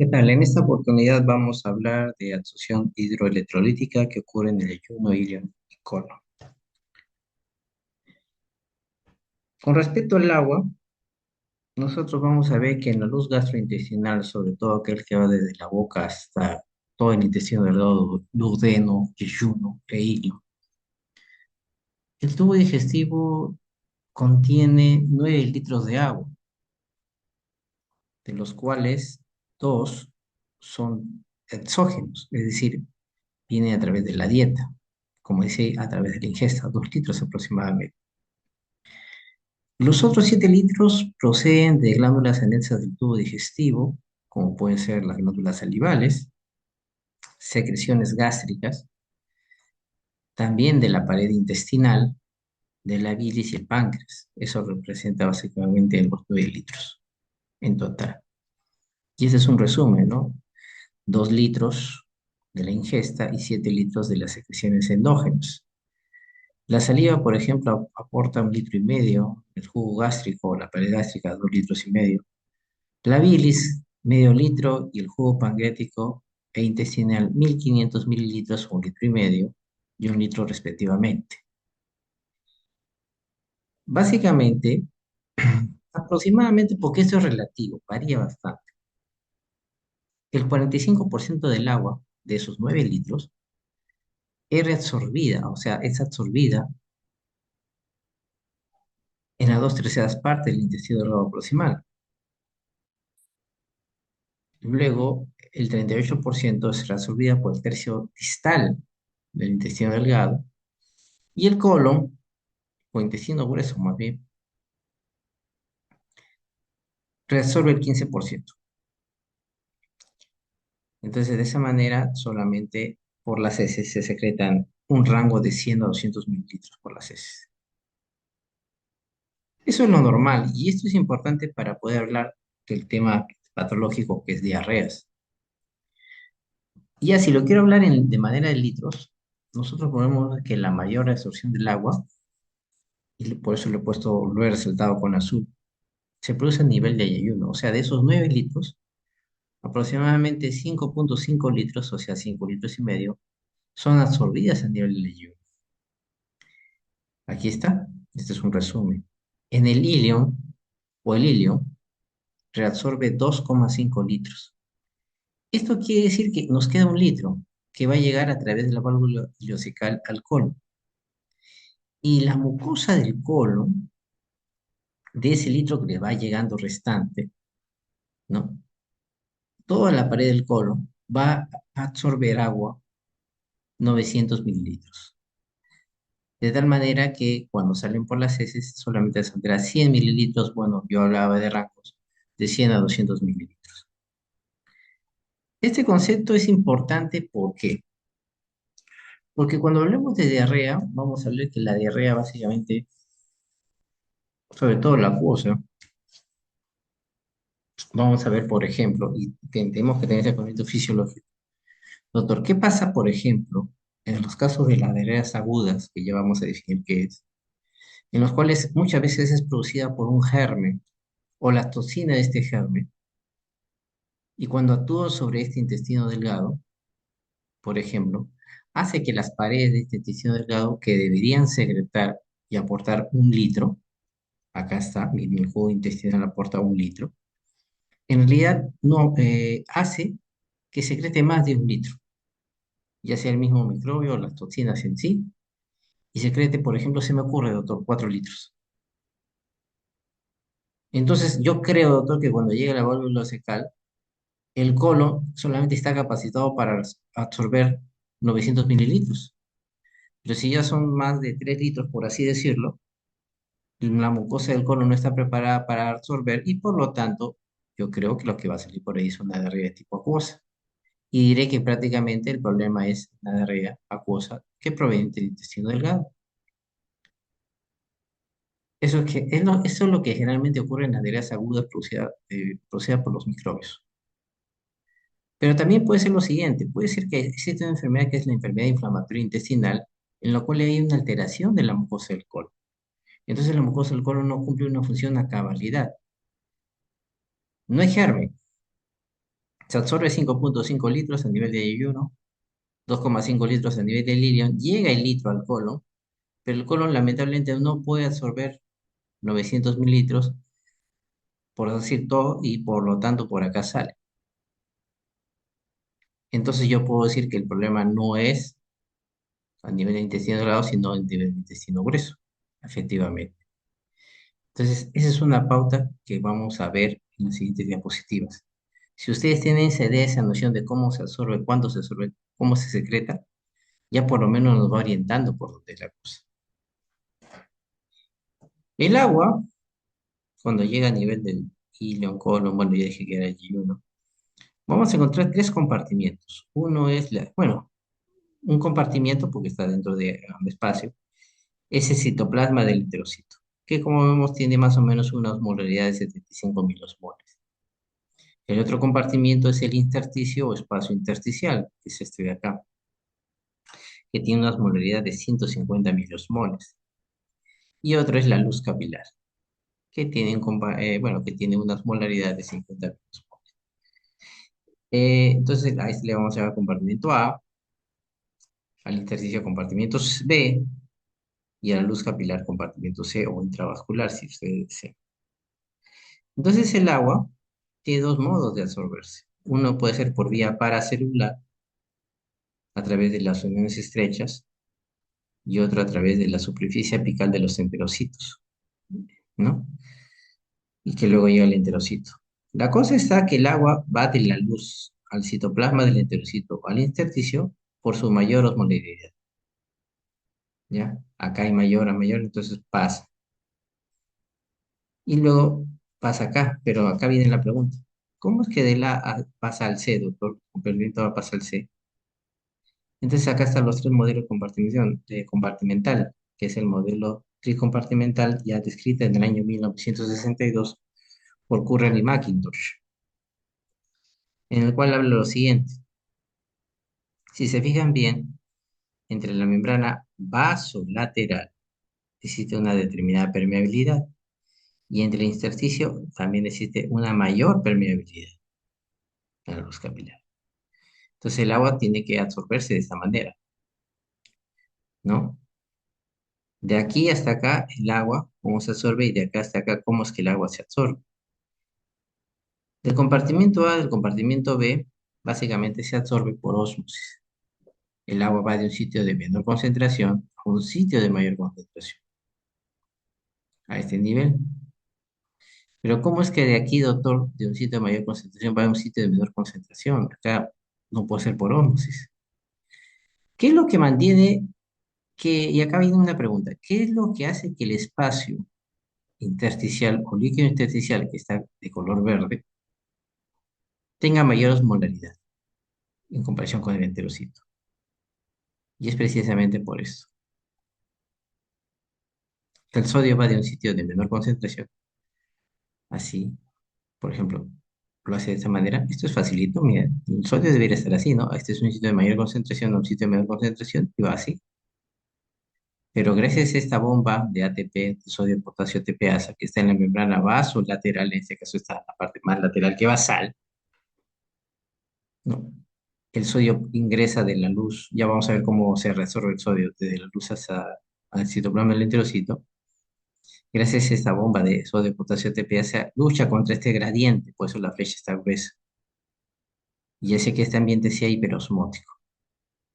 ¿Qué tal? En esta oportunidad vamos a hablar de absorción hidroelectrolítica que ocurre en el ayuno, ilion y colon. Con respecto al agua, nosotros vamos a ver que en la luz gastrointestinal, sobre todo aquel que va desde la boca hasta todo el intestino delgado, duodeno, yeyuno e ilio, el tubo digestivo contiene 9 litros de agua, de los cuales 2 son exógenos, es decir, vienen a través de la dieta, como dice, a través de la ingesta, 2 litros aproximadamente. Los otros 7 litros proceden de glándulas anexas del tubo digestivo, como pueden ser las glándulas salivales, secreciones gástricas, también de la pared intestinal, de la bilis y el páncreas. Eso representa básicamente los 9 litros en total. Y ese es un resumen, ¿no? 2 litros de la ingesta y 7 litros de las secreciones endógenas. La saliva, por ejemplo, aporta 1,5 litros, el jugo gástrico o la pared gástrica 2,5 litros. La bilis, medio litro, y el jugo pancreático e intestinal, 1,500 mililitros o 1,5 litros y 1 litro respectivamente. Básicamente, aproximadamente, porque esto es relativo, varía bastante. El 45% del agua de esos 9 litros es reabsorbida, o sea, es absorbida en las 2/3 partes del intestino delgado proximal. Luego, el 38% es reabsorbida por el tercio distal del intestino delgado y el colon, o intestino grueso más bien, reabsorbe el 15%. Entonces, de esa manera, solamente por las heces se secretan un rango de 100 a 200 mililitros por las heces. Eso es lo normal y esto es importante para poder hablar del tema patológico que es diarreas. Y ya si lo quiero hablar de manera de litros, nosotros podemos ver que la mayor absorción del agua, y por eso lo he resaltado con azul, se produce a nivel de ayuno. O sea, de esos 9 litros, aproximadamente 5,5 litros, o sea, 5,5 litros, son absorbidas a nivel del ayuno. Aquí está, este es un resumen. En el ilion o el ilio reabsorbe 2,5 litros. Esto quiere decir que nos queda 1 litro que va a llegar a través de la válvula ileocecal al colon. Y la mucosa del colon, de ese litro que le va llegando restante, ¿no? Toda la pared del colon va a absorber agua 900 mililitros. De tal manera que cuando salen por las heces solamente saldrá 100 mililitros. Bueno, yo hablaba de rangos de 100 a 200 mililitros. Este concepto es importante, ¿por qué? Porque cuando hablemos de diarrea, vamos a hablar que la diarrea básicamente, sobre todo la acuosa, vamos a ver, por ejemplo, y tenemos que tener ese concepto fisiológico. Doctor, ¿qué pasa, por ejemplo, en los casos de las diarreas agudas, que ya vamos a definir qué es, en los cuales muchas veces es producida por un germen o la toxina de este germen, y cuando actúa sobre este intestino delgado, por ejemplo, hace que las paredes de este intestino delgado, que deberían secretar y aportar 1 litro, acá está, mi jugo intestinal aporta 1 litro, en realidad no hace que secrete más de 1 litro, ya sea el mismo microbio o las toxinas en sí, y secrete, por ejemplo, se me ocurre, doctor, 4 litros. Entonces, yo creo, doctor, que cuando llega la válvula cecal, el colon solamente está capacitado para absorber 900 mililitros. Pero si ya son más de 3 litros, por así decirlo, la mucosa del colon no está preparada para absorber y por lo tanto, yo creo que lo que va a salir por ahí es una diarrea de tipo acuosa. Y diré que prácticamente el problema es la diarrea acuosa que proviene del intestino delgado. Eso es lo que generalmente ocurre en las diarreas agudas producidas por los microbios. Pero también puede ser lo siguiente, puede ser que existe una enfermedad que es la enfermedad inflamatoria intestinal, en la cual hay una alteración de la mucosa del colon. Entonces la mucosa del colon no cumple una función a cabalidad. No hay germen, Se absorbe 5,5 litros a nivel de ayuno, 2,5 litros a nivel del ilion, llega el litro al colon, pero el colon lamentablemente no puede absorber 900 mililitros, por decir todo, y por lo tanto por acá sale. Entonces yo puedo decir que el problema no es a nivel de intestino delgado, sino a nivel de intestino grueso, efectivamente. Entonces, esa es una pauta que vamos a ver en las siguientes diapositivas. Si ustedes tienen esa idea, esa noción de cómo se absorbe, cuándo se absorbe, cómo se secreta, ya por lo menos nos va orientando por dónde es la cosa. El agua, cuando llega a nivel del ilion, colon, bueno, ya dije que era el G1, vamos a encontrar tres compartimientos. Uno es, bueno, un compartimiento porque está dentro de un espacio, es el citoplasma del enterocito, que como vemos tiene más o menos una osmolaridad de 75 milosmoles. El otro compartimiento es el intersticio o espacio intersticial, que es este de acá, que tiene una osmolaridad de 150 milosmoles. Y otro es la luz capilar, que tiene, bueno, que tiene una osmolaridad de 50 milosmoles. Entonces, a este le vamos a llamar compartimiento A, al intersticio compartimiento B, y a la luz capilar compartimiento C o intravascular, si ustedes desean. Entonces, el agua tiene dos modos de absorberse. Uno puede ser por vía paracelular, a través de las uniones estrechas, y otro a través de la superficie apical de los enterocitos, ¿no? Y que luego llega al enterocito. La cosa está que el agua va de la luz al citoplasma del enterocito al intersticio por su mayor osmolaridad, ¿ya? Acá hay mayor a mayor, entonces pasa. Y luego pasa acá, pero acá viene la pregunta. ¿Cómo es que de la A pasa al C, doctor? Complemento A pasa al C. Entonces acá están los tres modelos de compartimental, que es el modelo tricompartimental ya descrito en el año 1962 por Curran y McIntosh, en el cual habla lo siguiente. Si se fijan bien, entre la membrana vasolateral existe una determinada permeabilidad y entre el intersticio también existe una mayor permeabilidad a la luz capilar. Entonces el agua tiene que absorberse de esta manera, ¿no? De aquí hasta acá el agua, cómo se absorbe, y de acá hasta acá, cómo es que el agua se absorbe. Del compartimiento A al compartimiento B, básicamente se absorbe por ósmosis. El agua va de un sitio de menor concentración a un sitio de mayor concentración, a este nivel. Pero ¿cómo es que de aquí, doctor, de un sitio de mayor concentración va a un sitio de menor concentración? Acá no puede ser por ósmosis. ¿Qué es lo que mantiene y acá viene una pregunta, ¿qué es lo que hace que el espacio intersticial o líquido intersticial que está de color verde tenga mayor osmolaridad en comparación con el enterocito? Y es precisamente por eso. El sodio va de un sitio de menor concentración, así, por ejemplo, lo hace de esta manera. Esto es facilito, mira, el sodio debería estar así, ¿no? Este es un sitio de mayor concentración, un sitio de menor concentración, y va así. Pero gracias a esta bomba de ATP, de sodio, potasio, ATPasa, que está en la membrana vasolateral, en este caso está en la parte más lateral que basal, ¿no? El sodio ingresa de la luz, ya vamos a ver cómo se reabsorbe el sodio desde la luz hasta al citoplasma del enterocito. Gracias a esta bomba de sodio, potasio, ATPasa, lucha contra este gradiente, por eso la flecha está gruesa. Y hace que este ambiente sea hiperosmótico.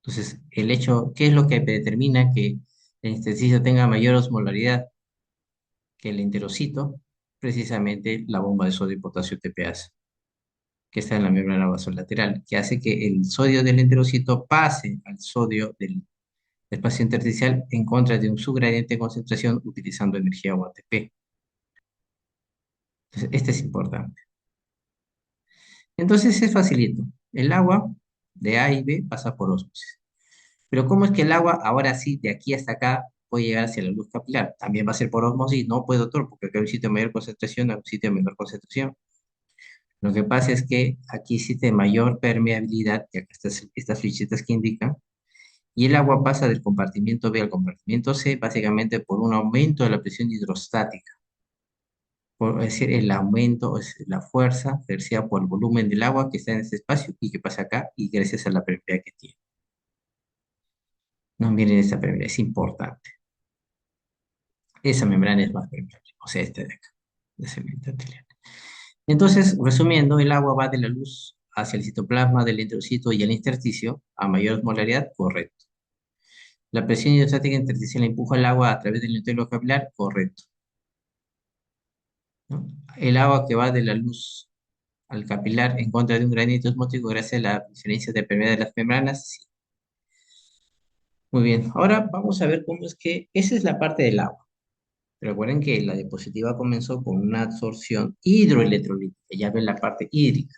Entonces, el hecho, ¿qué es lo que determina que el intersticio tenga mayor osmolaridad que el enterocito? Precisamente la bomba de sodio y potasio TPase, que está en la membrana vasolateral, que hace que el sodio del enterocito pase al sodio del espacio intersticial en contra de un subgradiente de concentración utilizando energía o ATP. Entonces, este es importante. Entonces, es facilito. El agua de A y B pasa por ósmosis. Pero ¿cómo es que el agua, ahora sí, de aquí hasta acá, puede llegar hacia la luz capilar? También va a ser por osmosis. No puede, doctor, porque acá hay un sitio de mayor concentración, hay un sitio de menor concentración. Lo que pasa es que aquí existe mayor permeabilidad, ya que estas flechitas que indican, y el agua pasa del compartimiento B al compartimiento C, básicamente por un aumento de la presión hidrostática. es decir, el aumento, es la fuerza ejercida por el volumen del agua que está en ese espacio y que pasa acá y gracias a la permeabilidad que tiene. No miren esta permeabilidad, es importante. Esa membrana es más permeable, o sea, esta de acá, de cemento teliano. Entonces, resumiendo, el agua va de la luz hacia el citoplasma del enterocito y el intersticio a mayor molaridad, correcto. La presión hidrostática intersticial empuja el agua a través del endotelio capilar, correcto, ¿no? El agua que va de la luz al capilar en contra de un granito osmótico gracias a la diferencia de permeabilidad de las membranas, sí. Muy bien, ahora vamos a ver cómo es que, esa es la parte del agua. Recuerden que la diapositiva comenzó con una absorción hidroelectrolítica, ya ven la parte hídrica,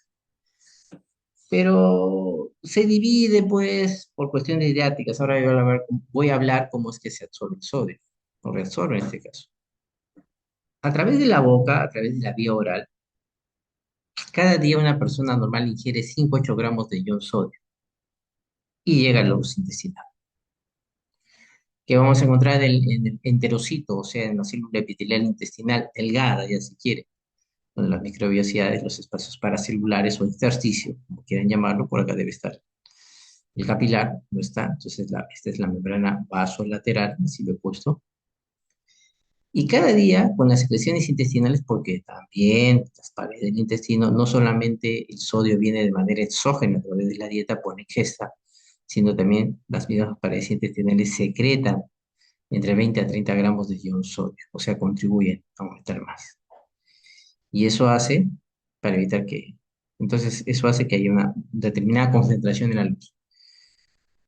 pero se divide pues por cuestiones didácticas. Ahora voy a hablar cómo es que se absorbe el sodio, o reabsorbe en este caso. A través de la boca, a través de la vía oral, cada día una persona normal ingiere 5 a 8 gramos de ion sodio y llega a los intestinales, que vamos a encontrar en el enterocito, o sea, en la célula epitelial intestinal delgada, ya si quiere, donde las microbiosidades, los espacios paracelulares o intersticio, como quieran llamarlo, por acá debe estar. El capilar no está, entonces esta es la membrana vasolateral, así lo he puesto. Y cada día, con las secreciones intestinales, porque también las paredes del intestino, no solamente el sodio viene de manera exógena a través de la dieta por ingesta, sino también las mismas paredes intestinales secretan entre 20 a 30 gramos de ion sodio, o sea, contribuyen a aumentar más. Y eso hace, para evitar que, entonces, eso hace que haya una determinada concentración en la luz.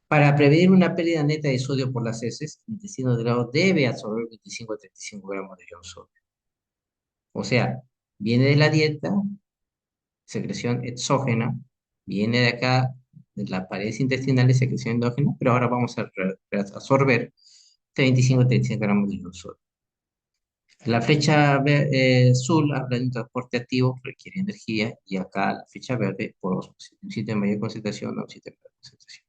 Para prevenir una pérdida neta de sodio por las heces, el intestino delgado debe absorber 25 a 35 gramos de ion sodio. O sea, viene de la dieta, secreción exógena, viene de acá, de las paredes intestinales, secreción endógena, pero ahora vamos a absorber 25 a 35 gramos de ion sodio. La flecha azul habla de un transporte activo que requiere energía y acá la flecha verde por osmosis, un sitio de mayor concentración a un sitio de menor concentración.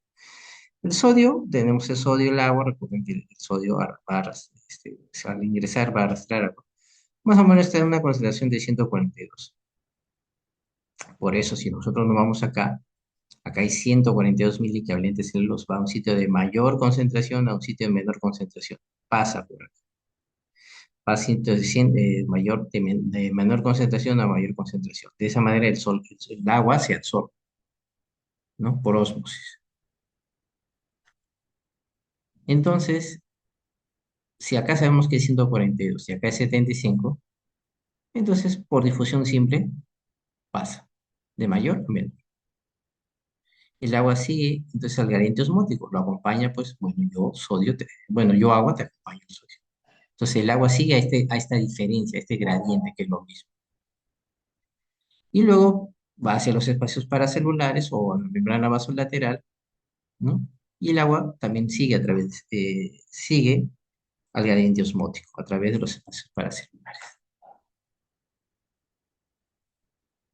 El sodio, tenemos el sodio y el agua, recuerden que el sodio al ingresar va a arrastrar agua. Más o menos está en una concentración de 142. Por eso, si nosotros nos vamos acá, acá hay 142 miliequivalentes en luz, va a un sitio de mayor concentración a un sitio de menor concentración. Pasa por acá. Va a sitio de menor concentración a mayor concentración. De esa manera el agua se absorbe, ¿no? Por ósmosis. Entonces, si acá sabemos que es 142 y acá es 75, entonces por difusión simple pasa de mayor a menor. El agua sigue, entonces al gradiente osmótico lo acompaña, pues, bueno, yo agua te acompaño el sodio. Entonces el agua sigue a esta diferencia, a este gradiente que es lo mismo. Y luego va hacia los espacios paracelulares o a la membrana vasolateral, ¿no? Y el agua también sigue al gradiente osmótico a través de los espacios paracelulares.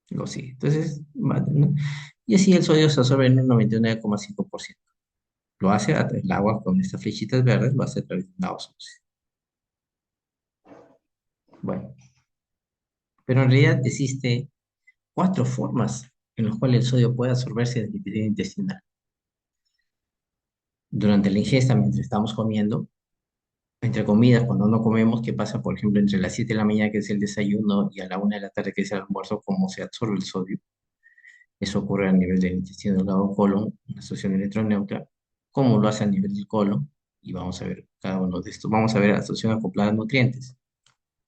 Lo sigue. Entonces, ¿no? Y así el sodio se absorbe en un 99,5%. Lo hace el agua con estas flechitas verdes, lo hace a través de una osmosis. Bueno, pero en realidad existe 4 formas en las cuales el sodio puede absorberse del epitelio intestinal. Durante la ingesta, mientras estamos comiendo, entre comidas, cuando no comemos, ¿qué pasa, por ejemplo, entre las 7 de la mañana, que es el desayuno, y a la 1 de la tarde, que es el almuerzo, cómo se absorbe el sodio? Eso ocurre a nivel del intestino delgado colon, una asociación electroneutra, cómo lo hace a nivel del colon, y vamos a ver cada uno de estos. Vamos a ver la asociación acoplada a nutrientes,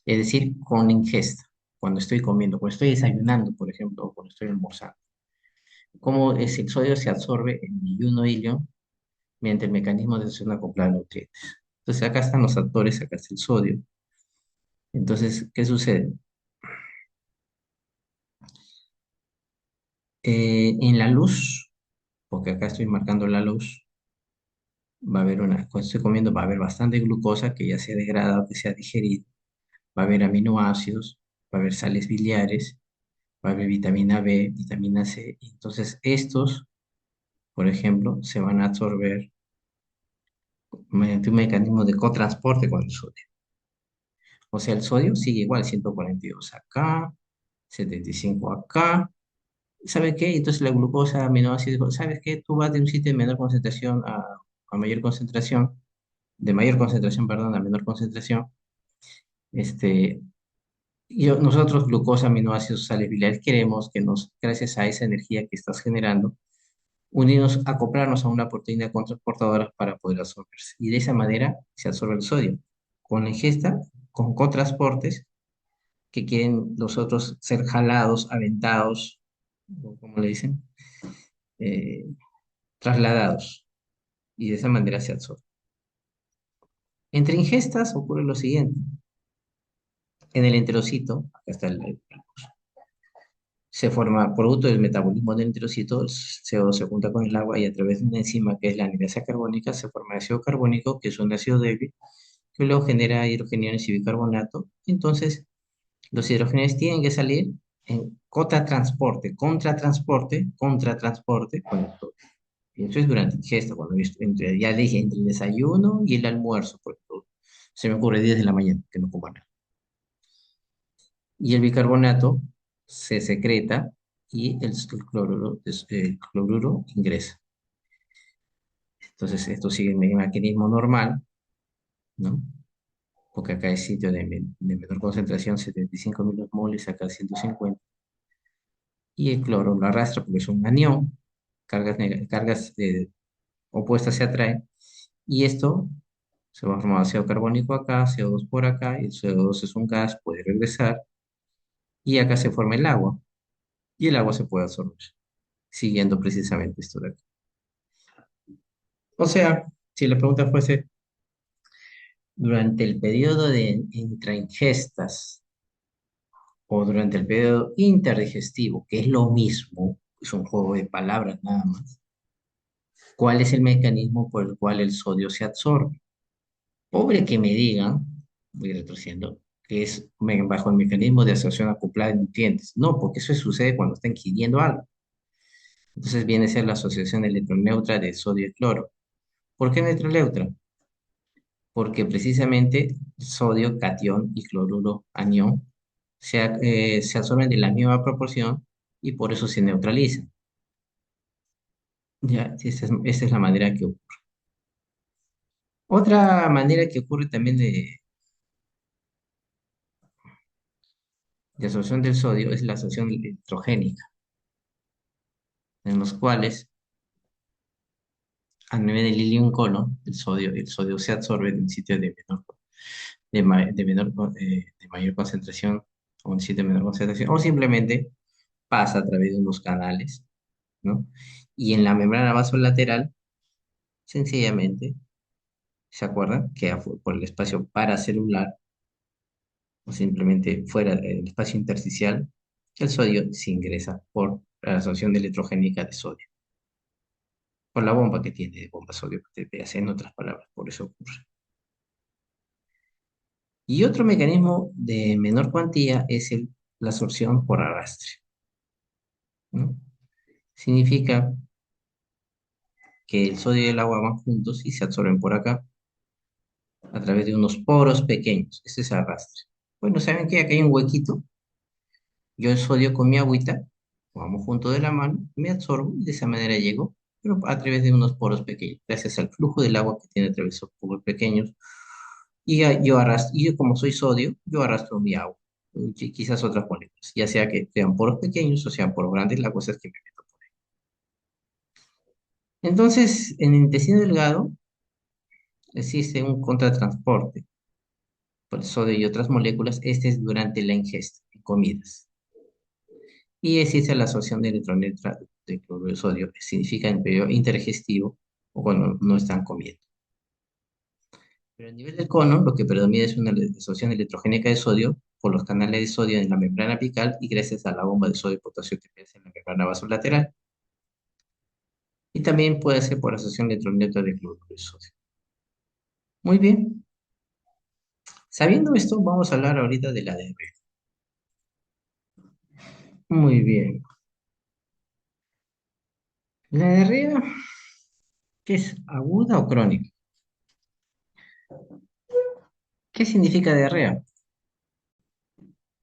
es decir, con la ingesta, cuando estoy comiendo, cuando estoy desayunando, por ejemplo, o cuando estoy almorzando. Cómo el sodio se absorbe en mi ayuno mediante el mecanismo de asociación acoplada a nutrientes. Entonces, acá están los actores, acá está el sodio. Entonces, ¿qué sucede? En la luz, porque acá estoy marcando la luz, va a haber cuando estoy comiendo va a haber bastante glucosa que ya se ha degradado, que se ha digerido, va a haber aminoácidos, va a haber sales biliares, va a haber vitamina B, vitamina C. Entonces, estos, por ejemplo, se van a absorber mediante un mecanismo de cotransporte con el sodio. O sea, el sodio sigue igual, 142 acá, 75 acá. ¿Sabe qué? Entonces la glucosa, aminoácidos, ¿sabes qué? Tú vas de un sitio de menor concentración a mayor concentración, de mayor concentración, perdón, a menor concentración. Este, nosotros, glucosa, aminoácidos, sales biliares, queremos que nos, gracias a esa energía que estás generando, unirnos, acoplarnos a una proteína transportadora para poder absorberse. Y de esa manera se absorbe el sodio. Con la ingesta, con cotransportes, que quieren los otros ser jalados, aventados, o como le dicen, eh, trasladados. Y de esa manera se absorbe. Entre ingestas ocurre lo siguiente. En el enterocito, acá está se forma producto del metabolismo del enterocito, el CO2 se junta con el agua y a través de una enzima que es la anilasa carbónica se forma ácido carbónico, que es un ácido débil, que luego genera hidrogeniones y bicarbonato. Entonces, los hidrogenes tienen que salir en contratransporte, y eso es durante ingesta, cuando ya dije, entre el desayuno y el almuerzo, por ejemplo, se me ocurre 10 de la mañana, que no como nada. Y el bicarbonato se secreta y el cloruro ingresa. Entonces, esto sigue el mecanismo normal, ¿no? Porque acá es sitio de menor concentración, 75 milimoles, acá 150. Y el cloro lo arrastra porque es un anión, cargas opuestas se atraen, y esto se va a formar ácido carbónico acá, CO2 por acá, y el CO2 es un gas, puede regresar, y acá se forma el agua, y el agua se puede absorber, siguiendo precisamente esto de acá. O sea, si la pregunta fuese, durante el periodo de intraingestas o durante el periodo interdigestivo, que es lo mismo, es un juego de palabras nada más, ¿cuál es el mecanismo por el cual el sodio se absorbe? Pobre que me digan, voy retrocediendo, que es bajo el mecanismo de asociación acoplada de nutrientes. No, porque eso sucede cuando está ingiriendo algo. Entonces viene a ser la asociación electroneutra de sodio y cloro. ¿Por qué electroneutra? Porque precisamente sodio, catión y cloruro, anión, se absorben en la misma proporción y por eso se neutralizan. Ya, esa es la manera que ocurre. Otra manera que ocurre también de absorción del sodio es la absorción electrogénica, en los cuales a nivel del ilium colon, el sodio se absorbe en sitios de mayor concentración o en sitio de menor concentración, o simplemente pasa a través de unos canales, ¿no? Y en la membrana vasolateral, sencillamente, ¿se acuerdan? Que por el espacio paracelular, o simplemente fuera del espacio intersticial, el sodio se ingresa por la absorción electrogénica de sodio, por la bomba que tiene, de bomba sodio que te hace, en otras palabras, por eso ocurre. Y otro mecanismo de menor cuantía es la absorción por arrastre, ¿no? Significa que el sodio y el agua van juntos y se absorben por acá a través de unos poros pequeños. Ese es arrastre. Bueno, ¿saben qué? Acá hay un huequito. Yo el sodio con mi agüita, vamos junto de la mano, me absorbo y de esa manera llego, pero a través de unos poros pequeños, gracias al flujo del agua que tiene a través de esos poros pequeños. Yo arrastro, y yo como soy sodio, yo arrastro mi agua, y quizás otras moléculas, ya sea que sean poros pequeños o sean poros grandes, la cosa es que me meto por ahí. Entonces, en el intestino delgado existe un contratransporte por el sodio y otras moléculas, este es durante la ingesta, en comidas. Y existe la absorción de electrones de cloruro de sodio, que significa en el periodo interdigestivo o cuando no están comiendo. Pero a nivel del cono, lo que predomina es una absorción electrogénica de sodio por los canales de sodio en la membrana apical y gracias a la bomba de sodio y potasio que crece en la membrana vasolateral. Y también puede ser por asociación electroneutra de cloruro de sodio. Muy bien. Sabiendo esto, vamos a hablar ahorita de la diarrea. Muy bien. La diarrea, ¿qué es? ¿Aguda o crónica? ¿Qué significa diarrea?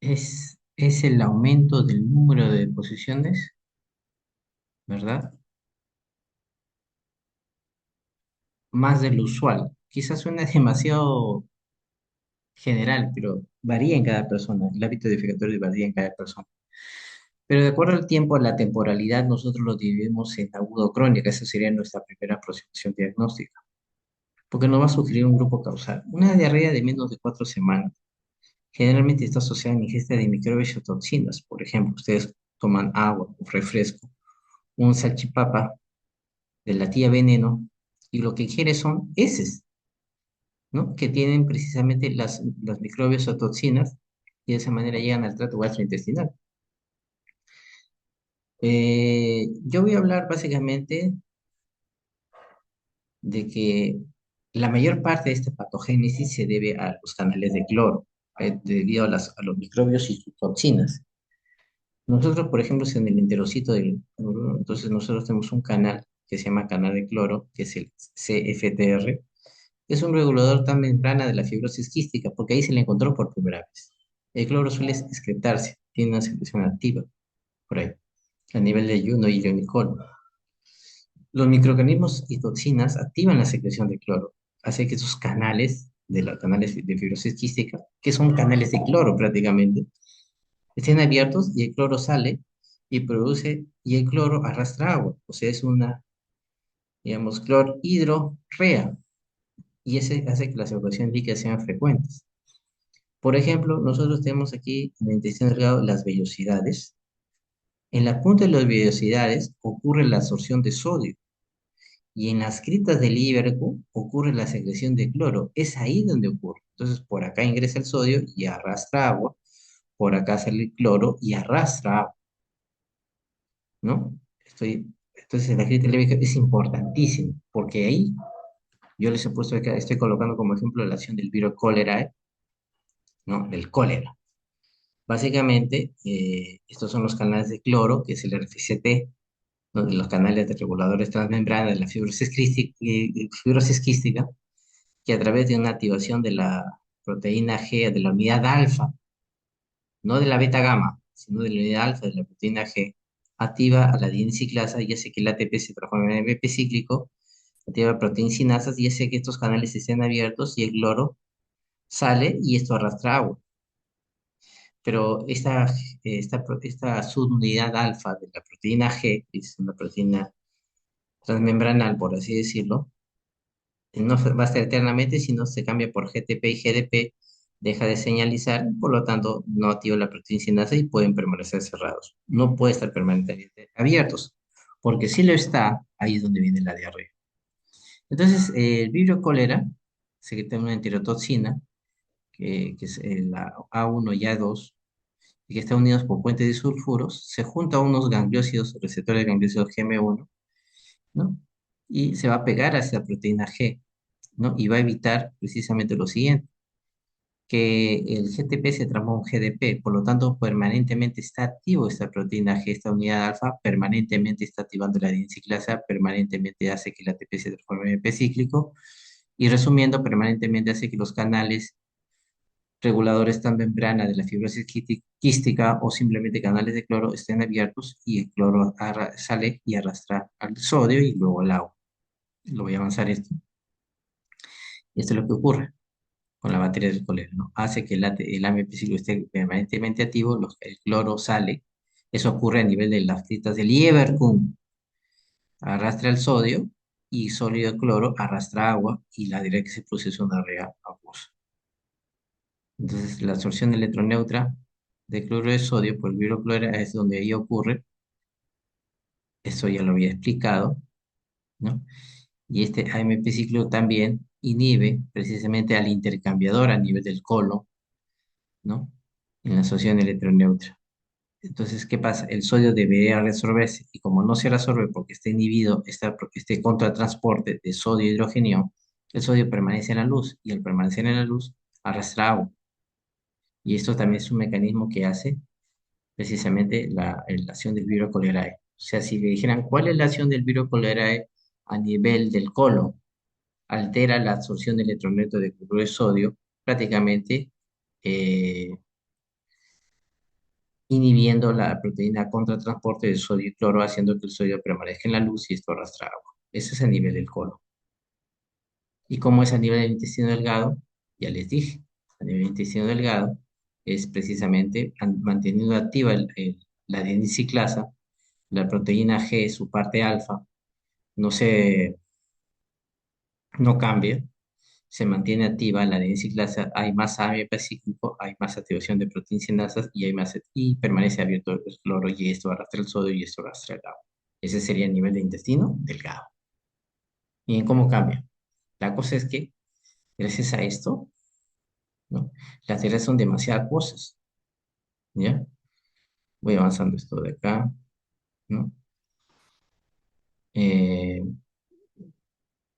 Es el aumento del número de deposiciones, ¿verdad? Más del usual. Quizás suena demasiado general, pero varía en cada persona. El hábito edificatorio varía en cada persona. Pero de acuerdo al tiempo, a la temporalidad, nosotros lo dividimos en agudo o crónica. Esa sería nuestra primera aproximación diagnóstica. Porque nos va a sugerir un grupo causal. Una diarrea de menos de 4 semanas generalmente está asociada a la ingesta de microbios o toxinas. Por ejemplo, ustedes toman agua o refresco, un salchipapa de la tía veneno, y lo que ingiere son heces, ¿no? Que tienen precisamente las microbios o toxinas, y de esa manera llegan al trato gastrointestinal. Yo voy a hablar básicamente de que la mayor parte de esta patogénesis se debe a los canales de cloro, debido a los microbios y sus toxinas. Nosotros, por ejemplo, en el enterocito del cloro, entonces nosotros tenemos un canal que se llama canal de cloro, que es el CFTR, que es un regulador tan membrana de la fibrosis quística, porque ahí se le encontró por primera vez. El cloro suele excretarse, tiene una secreción activa por ahí, a nivel de ayuno y ionicol. Los microorganismos y toxinas activan la secreción de cloro, hace que esos canales de los canales de fibrosis quística, que son canales de cloro prácticamente, estén abiertos y el cloro sale y el cloro arrastra agua, o sea, es una, digamos, clorhidrorrea, y ese hace que las evacuaciones líquidas sean frecuentes. Por ejemplo, nosotros tenemos aquí en el intestino delgado las vellosidades. En la punta de las vellosidades ocurre la absorción de sodio, y en las criptas del Ibercu ocurre la secreción de cloro. Es ahí donde ocurre. Entonces, por acá ingresa el sodio y arrastra agua, por acá sale el cloro y arrastra agua, ¿no? Entonces, la cripta líbica es importantísima, porque ahí yo les he puesto acá, estoy colocando como ejemplo la acción del virus cólera, ¿no? Del cólera. Básicamente, estos son los canales de cloro, que es el RFCT, ¿no? Los canales de reguladores transmembrana de la fibrosis quística, que a través de una activación de la proteína G, de la unidad alfa, no de la beta gamma, sino de la unidad alfa de la proteína G, activa a la dienciclasa y hace que el ATP se transforme en AMP cíclico, activa proteinsinasas y hace que estos canales estén abiertos y el cloro sale y esto arrastra agua. Pero esta subunidad alfa de la proteína G, que es una proteína transmembranal, por así decirlo, no va a estar eternamente, sino se cambia por GTP y GDP, deja de señalizar, por lo tanto no activa la proteína sinasa y pueden permanecer cerrados. No puede estar permanentemente abiertos, porque si lo está, ahí es donde viene la diarrea. Entonces, el vibrio cólera secreta una enterotoxina, que es la A1 y A2, y que están unidos por puentes de sulfuros, se junta a unos gangliósidos, receptores gangliósidos GM1, ¿no? Y se va a pegar a esa proteína G, ¿no? Y va a evitar precisamente lo siguiente, que el GTP se transforma en un GDP, por lo tanto, permanentemente está activo esta proteína G, esta unidad alfa, permanentemente está activando la dienciclasa, permanentemente hace que el ATP se transforme en AMP cíclico, y resumiendo, permanentemente hace que los canales reguladores tan membrana de la fibrosis quística o simplemente canales de cloro estén abiertos y el cloro sale y arrastra al sodio y luego al agua. Lo voy a avanzar esto. Y esto es lo que ocurre con la batería del cólera, ¿no? Hace que el amipicilo esté permanentemente activo, el cloro sale. Eso ocurre a nivel de las criptas del Leverkusen. Arrastra el sodio y sólido cloro arrastra agua y la diré que se produce es una rea acuosa. Entonces, la absorción electroneutra de cloruro de sodio por el viroclora es donde ahí ocurre. Eso ya lo había explicado, ¿no? Y este AMP ciclo también inhibe precisamente al intercambiador a nivel del colon, ¿no? En la asociación electroneutra. Entonces, ¿qué pasa? El sodio debería resolverse y como no se resuelve porque está inhibido este contratransporte de sodio y hidrógeno, el sodio permanece en la luz y al permanecer en la luz arrastra agua. Y esto también es un mecanismo que hace precisamente la acción del virus cholerae. O sea, si le dijeran cuál es la acción del virus cholerae a nivel del colon, altera la absorción del electroneto de cloruro de sodio, prácticamente eh, inhibiendo la proteína contratransporte de sodio y cloro, haciendo que el sodio permanezca en la luz y esto arrastra agua. Ese es a nivel del colon. ¿Y cómo es a nivel del intestino delgado? Ya les dije, a nivel del intestino delgado es precisamente manteniendo activa la adenosiclasa, la proteína G, su parte alfa, no se, no cambia, se mantiene activa la adenosiclasa, hay más AMP cíclico, hay más activación de proteínas sinasas y, y permanece abierto el cloro y esto arrastra el sodio y esto arrastra el agua. Ese sería el nivel de intestino delgado. ¿Y en cómo cambia? La cosa es que, gracias a esto, ¿no? Las reglas son demasiadas cosas, ¿ya? Voy avanzando esto de acá, ¿no? Eh,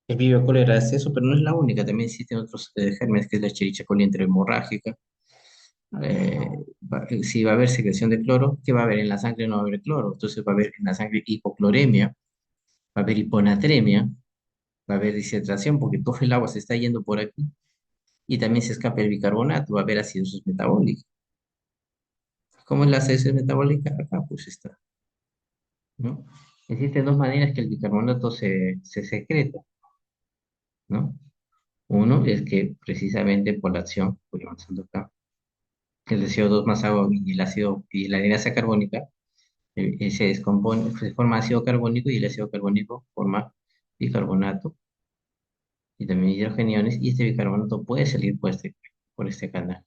el Vibrio cólera es eso, pero no es la única, también existen otros gérmenes, que es la Escherichia coli enterohemorrágica. Eh, si va a haber secreción de cloro, ¿qué va a haber? En la sangre no va a haber cloro, entonces va a haber en la sangre hipocloremia, va a haber hiponatremia, va a haber deshidratación porque todo el agua se está yendo por aquí y también se escapa el bicarbonato, va a haber acidosis metabólica. ¿Cómo es la acidosis metabólica? Acá pues está, ¿no? Existen dos maneras que el bicarbonato se secreta, ¿no? Uno es que precisamente por la acción, voy avanzando acá, el CO2 más agua y el ácido y la grasa carbónica se descompone, se forma ácido carbónico y el ácido carbónico forma bicarbonato y también hidrogeniones y este bicarbonato puede salir por este canal,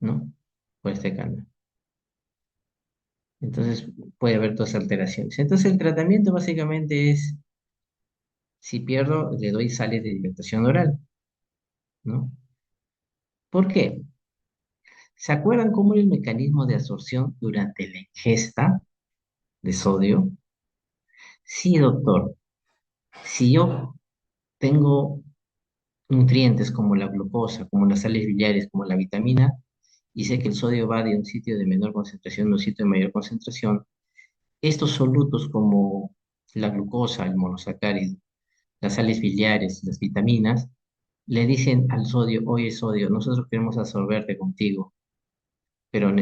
¿no? Por este canal. Entonces puede haber dos alteraciones. Entonces el tratamiento básicamente es, si pierdo, le doy sales de dilatación oral, ¿no? ¿Por qué? ¿Se acuerdan cómo era el mecanismo de absorción durante la ingesta de sodio? Sí, doctor. Si yo tengo nutrientes como la glucosa, como las sales biliares, como la vitamina, y sé que el sodio va de un sitio de menor concentración a un sitio de mayor concentración, estos solutos como la glucosa, el monosacárido, las sales biliares, las vitaminas, le dicen al sodio, oye sodio, nosotros queremos absorberte contigo, pero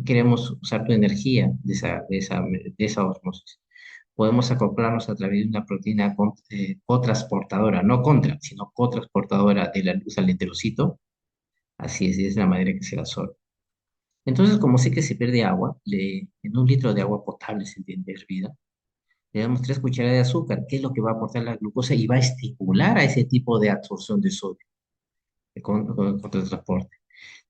queremos usar tu energía de esa osmosis. Podemos acoplarnos a través de una proteína cotransportadora, no contra, sino cotransportadora de la luz al enterocito. Así es la manera que se la absorbe. Entonces, como sé que se pierde agua, en un litro de agua potable, se entiende, hervida, le damos 3 cucharadas de azúcar, que es lo que va a aportar la glucosa y va a estimular a ese tipo de absorción de sodio contra el transporte.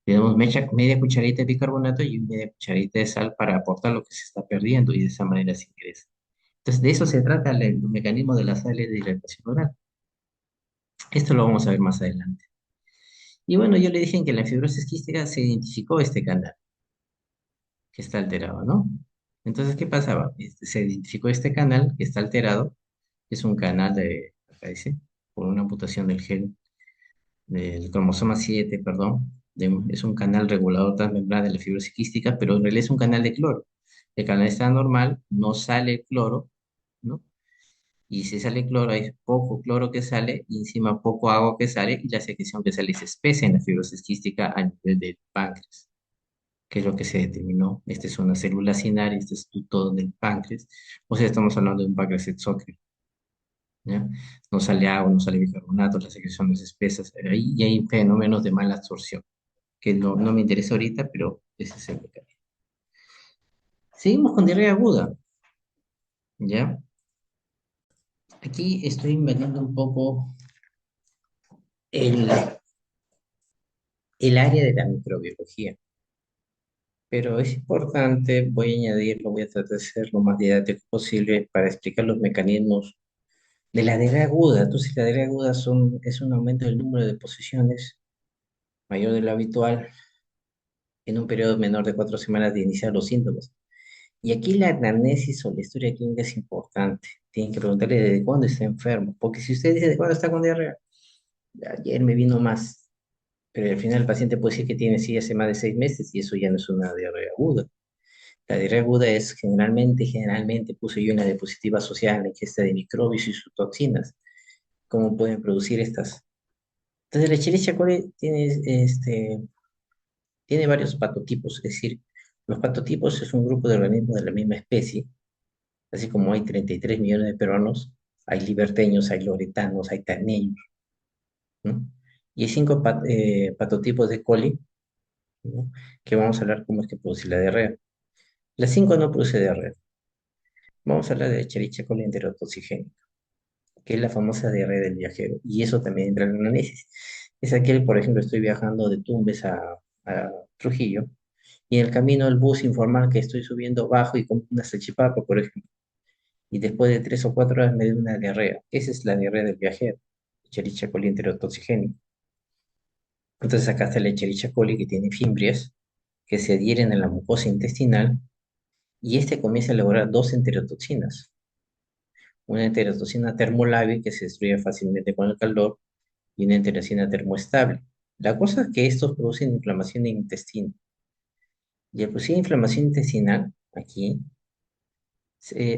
Le damos media cucharadita de bicarbonato y media cucharadita de sal para aportar lo que se está perdiendo y de esa manera se ingresa. Entonces, de eso se trata el mecanismo de las sales de dilatación oral. Esto lo vamos a ver más adelante. Y bueno, yo le dije que en la fibrosis quística se identificó este canal que está alterado, ¿no? Entonces, ¿qué pasaba? Se identificó este canal que está alterado, es un canal acá dice, por una mutación del gen del cromosoma 7, perdón, es un canal regulador transmembrana de la fibrosis quística, pero en realidad es un canal de cloro. El canal está normal, no sale cloro, ¿no? Y si sale cloro, hay poco cloro que sale y encima poco agua que sale y la secreción que sale es espesa en la fibrosis quística a nivel del páncreas, que es lo que se determinó. Esta es una célula cinaria, este es todo del páncreas. O sea, estamos hablando de un páncreas exócrino, ¿ya? No sale agua, no sale bicarbonato, la secreción es espesa, ahí y hay fenómenos de mala absorción, que no me interesa ahorita, pero ese es el mecanismo. Seguimos con diarrea aguda, ¿ya? Aquí estoy invadiendo un poco el, el área de la microbiología, pero es importante, voy a añadirlo, voy a tratar de ser lo más didáctico posible para explicar los mecanismos de la diarrea aguda. Entonces, la diarrea aguda es un aumento del número de posiciones mayor de lo habitual en un periodo menor de 4 semanas de iniciar los síntomas. Y aquí la anamnesis o la historia clínica es importante. Tienen que preguntarle desde cuándo está enfermo, porque si usted dice de cuándo está con diarrea, ayer me vino más, pero al final el paciente puede decir que tiene sí hace más de 6 meses y eso ya no es una diarrea aguda. La diarrea aguda es generalmente puse yo una diapositiva asociada a la ingesta de microbios y sus toxinas. ¿Cómo pueden producir estas? Entonces la Escherichia coli tiene tiene varios patotipos, es decir, los patotipos es un grupo de organismos de la misma especie, así como hay 33 millones de peruanos, hay liberteños, hay loretanos, hay caneños, ¿no? Y hay cinco patotipos de coli, ¿no? Que vamos a hablar cómo es que produce la diarrea. La 5 no produce diarrea. Vamos a hablar de Escherichia coli enterotoxigénica, que es la famosa diarrea del viajero, y eso también entra en el análisis. Es aquel, por ejemplo, estoy viajando de Tumbes a Trujillo, y en el camino el bus informa que estoy subiendo bajo y con una salchipapa, por ejemplo, y después de 3 o 4 horas me dio una diarrea. Esa es la diarrea del viajero, Escherichia coli enterotoxigénica. Entonces acá está la Escherichia coli que tiene fimbrias que se adhieren a la mucosa intestinal y este comienza a elaborar dos enterotoxinas. Una enterotoxina termolábil que se destruye fácilmente con el calor y una enterotoxina termoestable. La cosa es que estos producen inflamación de intestino. Y al producir inflamación intestinal, aquí,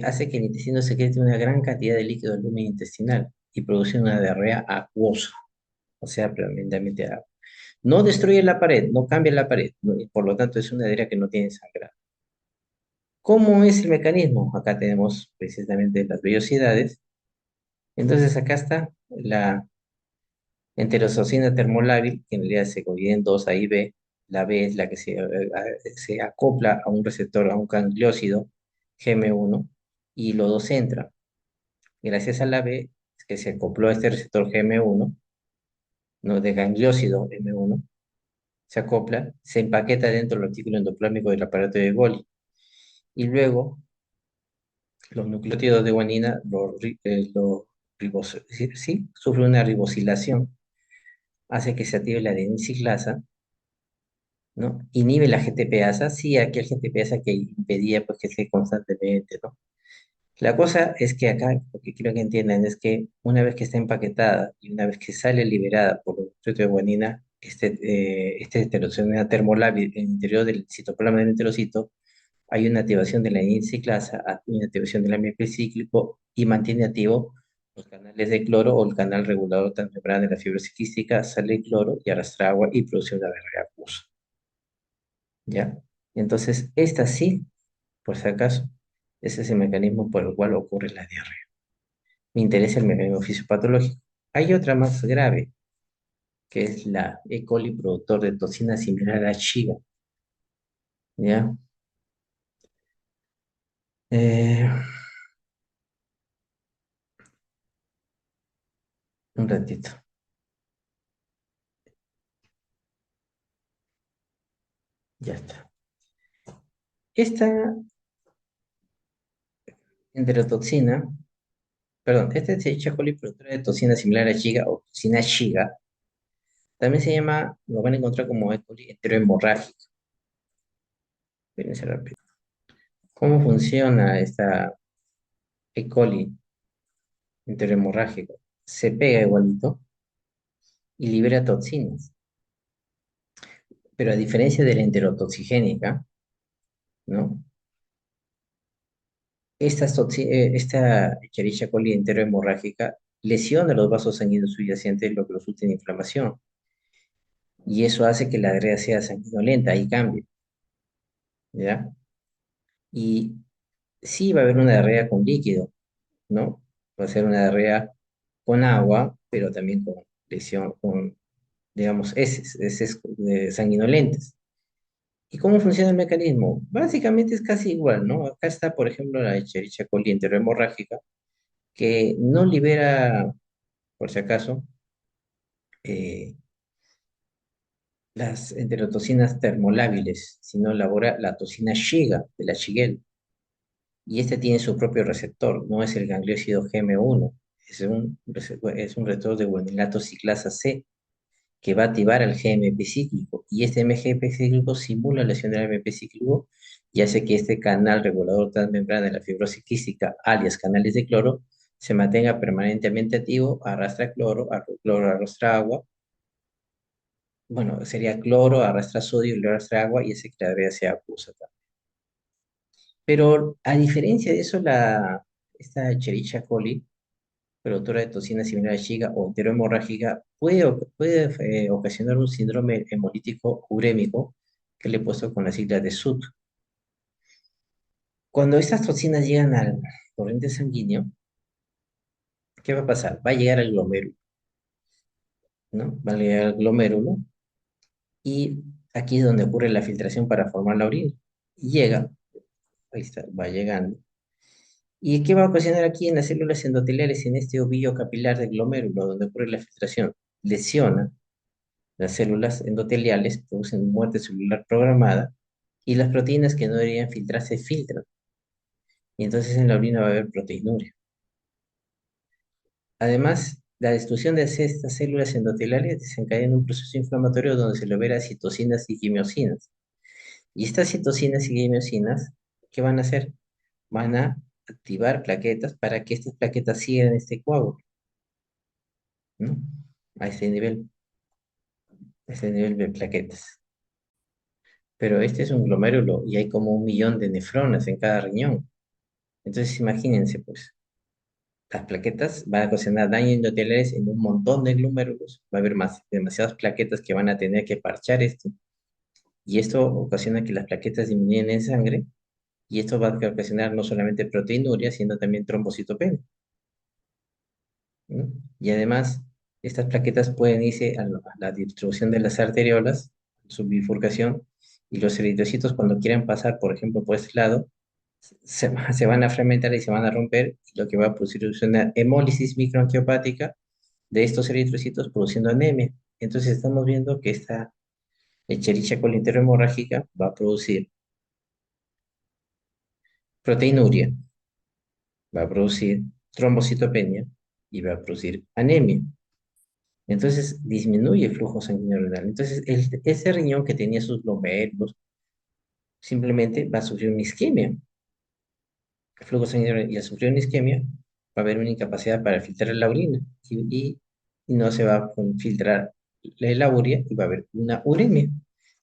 hace que el intestino secrete una gran cantidad de líquido del lumen intestinal y produce una diarrea acuosa, o sea, predominantemente agua. No destruye la pared, no cambia la pared, y por lo tanto es una diarrea que no tiene sangrado. ¿Cómo es el mecanismo? Acá tenemos precisamente las vellosidades. Entonces acá está la enterosocina termolábil, que en realidad se divide en dos, A y B. La B es la que se acopla a un receptor, a un gangliósido GM1, y los dos entran. Gracias a la B, es que se acopló a este receptor GM1, no de gangliósido M1, se acopla, se empaqueta dentro del artículo endoplámico del aparato de Golgi. Y luego los nucleótidos de guanina sí, sufren una ribosilación, hace que se active la adenisiclasa, ¿no? Inhibe la GTPasa, sí, aquel GTPasa que impedía pues que esté constantemente, ¿no? La cosa es que acá, lo que quiero que entiendan es que una vez que está empaquetada y una vez que sale liberada por el nucleótido de guanina, este heterociana termolábil en el interior del citoplasma del enterocito, hay una activación de la ciclasa, hay una activación del AMP cíclico y mantiene activo los canales de cloro o el canal regulador transmembrana de la fibrosis quística, sale el cloro y arrastra agua y produce una diarrea acuosa, ¿ya? Entonces, esta sí, por si acaso, ese es el mecanismo por el cual ocurre la diarrea. Me interesa el mecanismo fisiopatológico. Hay otra más grave, que es la E. coli productor de toxina similar a Shiga, ¿ya? Eh, un ratito, ya está. Esta enterotoxina, perdón, esta es Escherichia coli productora de toxina similar a Shiga o toxina Shiga, también se llama, lo van a encontrar como E. coli enterohemorrágica. Fíjense rápido. ¿Cómo funciona esta E. coli enterohemorrágica? Se pega igualito y libera toxinas, pero a diferencia de la enterotoxigénica, ¿no? Esta Escherichia coli enterohemorrágica lesiona los vasos sanguíneos subyacentes, lo que resulta en inflamación, y eso hace que la diarrea sea sanguinolenta y cambie, ¿ya? Y sí va a haber una diarrea con líquido, ¿no? Va a ser una diarrea con agua, pero también con lesión, con, digamos, heces sanguinolentes. ¿Y cómo funciona el mecanismo? Básicamente es casi igual, ¿no? Acá está, por ejemplo, la Escherichia coli enterohemorrágica, que no libera, por si acaso, eh, las enterotocinas termolábiles, sino elabora la toxina Shiga de la Shigel. Y este tiene su propio receptor, no es el gangliósido GM1, es un receptor de guanilato ciclasa C que va a activar al GMP cíclico. Y este MGP cíclico simula la acción del AMP cíclico y hace que este canal regulador transmembrana de la fibrosis quística, alias canales de cloro, se mantenga permanentemente activo, arrastra cloro arrastra agua, bueno, sería cloro, arrastra sodio y arrastra agua y ese que la diarrea sea acuosa también. Pero a diferencia de eso, esta Escherichia coli, productora de toxina similar a Shiga o enterohemorrágica, puede ocasionar un síndrome hemolítico urémico que le he puesto con la sigla de SUT. Cuando estas toxinas llegan al torrente sanguíneo, ¿qué va a pasar? Va a llegar al glomérulo, ¿no? Va a llegar al glomérulo y aquí es donde ocurre la filtración para formar la orina. Y llega, ahí está, va llegando. ¿Y qué va a ocasionar aquí en las células endoteliales, en este ovillo capilar del glomérulo, donde ocurre la filtración? Lesiona las células endoteliales, producen muerte celular programada y las proteínas que no deberían filtrarse filtran. Y entonces en la orina va a haber proteinuria. Además, la destrucción de estas células endoteliales desencadena un proceso inflamatorio donde se libera citocinas y quimiosinas. Y estas citocinas y quimiosinas, ¿qué van a hacer? Van a activar plaquetas para que estas plaquetas sigan este coágulo, ¿no? A este nivel de plaquetas. Pero este es un glomérulo y hay como 1 millón de nefronas en cada riñón. Entonces imagínense, pues, las plaquetas van a ocasionar daño endoteliales en un montón de glomérulos. Va a haber demasiadas plaquetas que van a tener que parchar esto. Y esto ocasiona que las plaquetas disminuyan en sangre. Y esto va a ocasionar no solamente proteinuria, sino también trombocitopenia, ¿no? Y además, estas plaquetas pueden irse a la distribución de las arteriolas, su bifurcación, y los eritrocitos cuando quieran pasar, por ejemplo, por este lado, se van a fragmentar y se van a romper, y lo que va a producir es una hemólisis microangiopática de estos eritrocitos produciendo anemia. Entonces estamos viendo que esta Escherichia coli hemorrágica va a producir proteinuria, va a producir trombocitopenia y va a producir anemia. Entonces disminuye el flujo sanguíneo renal. Entonces ese riñón que tenía sus glomérulos simplemente va a sufrir una isquemia. El flujo sanguíneo y al sufrir una isquemia va a haber una incapacidad para filtrar la orina y no se va a filtrar la urea y va a haber una uremia.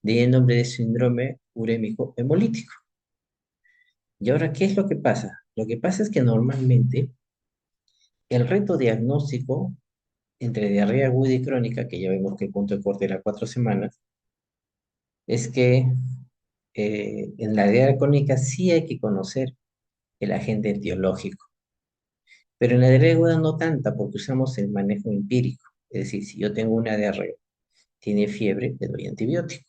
De ahí el nombre de síndrome urémico hemolítico. Y ahora, ¿qué es lo que pasa? Lo que pasa es que normalmente el reto diagnóstico entre diarrea aguda y crónica, que ya vemos que el punto de corte era 4 semanas, es que en la diarrea crónica sí hay que conocer el agente etiológico, pero en la diarrea aguda no tanta, porque usamos el manejo empírico. Es decir, si yo tengo una diarrea, tiene fiebre, le doy antibiótico.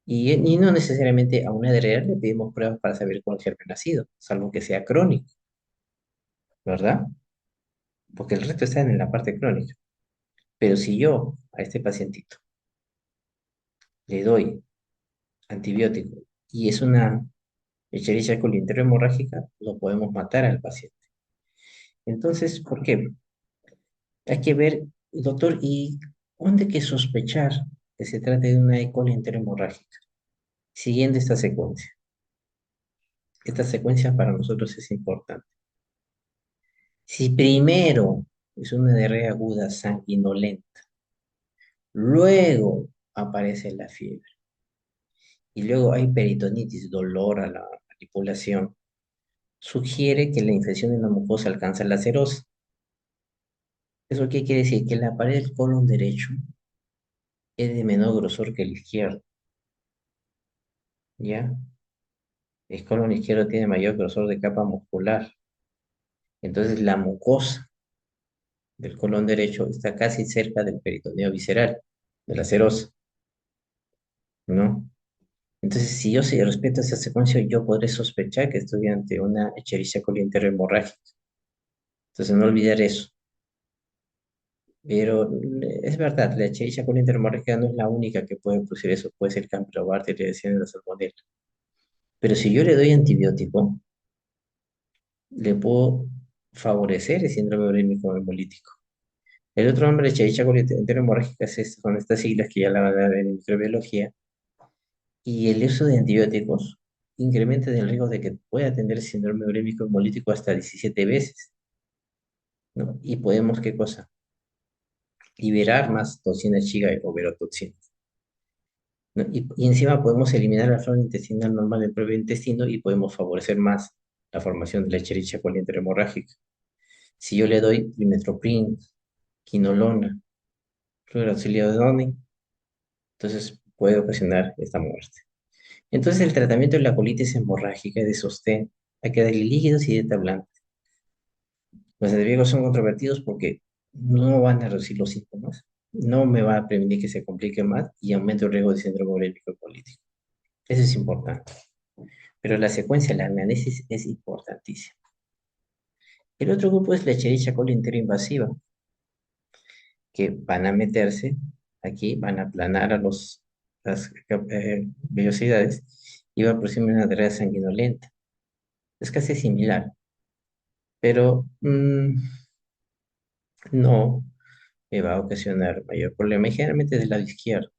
Y no necesariamente a una diarrea le pedimos pruebas para saber cuál germen ha sido, salvo que sea crónico, ¿verdad? Porque el resto está en la parte crónica. Pero si yo a este pacientito le doy antibiótico y es una Escherichia coli hemorrágica, lo podemos matar al paciente. Entonces, ¿por qué? Hay que ver, doctor, ¿y cuándo hay que sospechar que se trata de una E. coli hemorrágica? Siguiendo esta secuencia. Esta secuencia para nosotros es importante. Si primero es una diarrea aguda sanguinolenta, luego aparece la fiebre y luego hay peritonitis, dolor a la manipulación, sugiere que la infección en la mucosa alcanza la serosa. ¿Eso qué quiere decir? Que la pared del colon derecho es de menor grosor que el izquierdo, ¿ya? El colon izquierdo tiene mayor grosor de capa muscular. Entonces la mucosa del colon derecho está casi cerca del peritoneo visceral, de la serosa, ¿no? Entonces, si yo sí respeto esa secuencia, yo podré sospechar que estoy ante una Escherichia coli hemorrágica. Entonces, no olvidar eso. Pero es verdad, la Escherichia coli hemorrágica no es la única que puede producir eso, puede ser Campylobacter, le decían la salmonella. Pero si yo le doy antibiótico, le puedo favorecer el síndrome urémico hemolítico. El otro nombre de Escherichia coli hemorrágica son estas siglas que ya la van a dar en microbiología, y el uso de antibióticos incrementa el riesgo de que pueda tener síndrome urémico hemolítico hasta 17 veces, ¿no? Y podemos, ¿qué cosa? Liberar más toxina chiga o verotoxinas, ¿no? Y encima podemos eliminar la flora intestinal normal del propio intestino y podemos favorecer más la formación de la Escherichia coli hemorrágica. Si yo le doy trimestoprim, quinolona, fluorouracil, entonces puede ocasionar esta muerte. Entonces, el tratamiento de la colitis hemorrágica es de sostén. Hay que darle líquidos y dieta blanda. Los antibióticos son controvertidos porque no van a reducir los síntomas, no me va a prevenir que se complique más y aumenta el riesgo de síndrome urémico colítico. Eso es importante. Pero la secuencia, la anamnesis es importantísima. El otro grupo es la Escherichia coli enteroinvasiva, que van a meterse aquí, van a aplanar a las vellosidades y va a producir una diarrea sanguinolenta. Es casi similar, pero no me va a ocasionar mayor problema, y generalmente del lado izquierdo.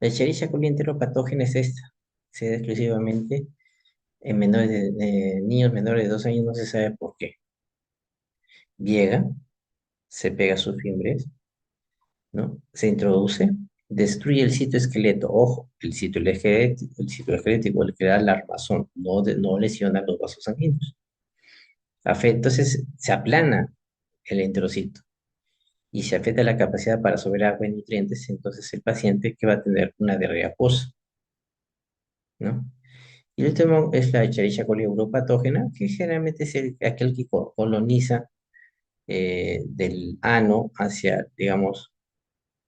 La Escherichia coli enteropatógena es esta, se da exclusivamente en niños menores de 2 años, no se sabe por qué. Llega, se pega a sus fimbres, ¿no? Se introduce, destruye el sitio esqueleto. Ojo, el sitio esquelético, el que da la armazón, no lesiona los vasos sanguíneos. Entonces se aplana el enterocito y se afecta la capacidad para absorber agua y nutrientes, entonces el paciente que va a tener una diarrea acuosa, ¿no? Y el último es la Escherichia coli europatógena, que generalmente es aquel que coloniza del ano hacia, digamos,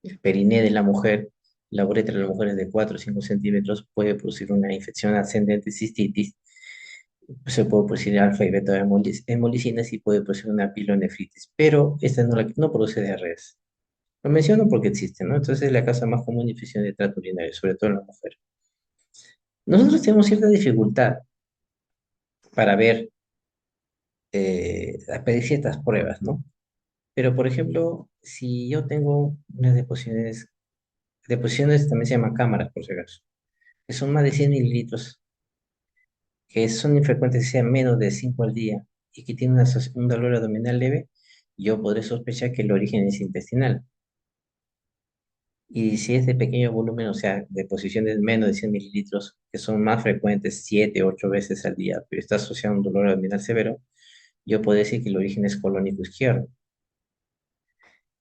el periné de la mujer. La uretra de la mujer es de 4 o 5 centímetros, puede producir una infección ascendente cistitis, se puede producir alfa y beta hemolicinas y puede producir una pilonefritis, pero esta no produce diarreas. Lo menciono porque existe, ¿no? Entonces es la causa más común de infección de tracto urinario, sobre todo en la mujer. Nosotros tenemos cierta dificultad para ver, a pedir ciertas pruebas, ¿no? Pero, por ejemplo, si yo tengo unas deposiciones también se llaman cámaras, por si acaso, que son más de 100 mililitros, que son infrecuentes, que sean menos de 5 al día, y que tienen un dolor abdominal leve, yo podré sospechar que el origen es intestinal. Y si es de pequeño volumen, o sea, deposiciones menos de 100 mililitros, que son más frecuentes 7 8 veces al día, pero está asociado a un dolor abdominal severo, yo puedo decir que el origen es colónico izquierdo.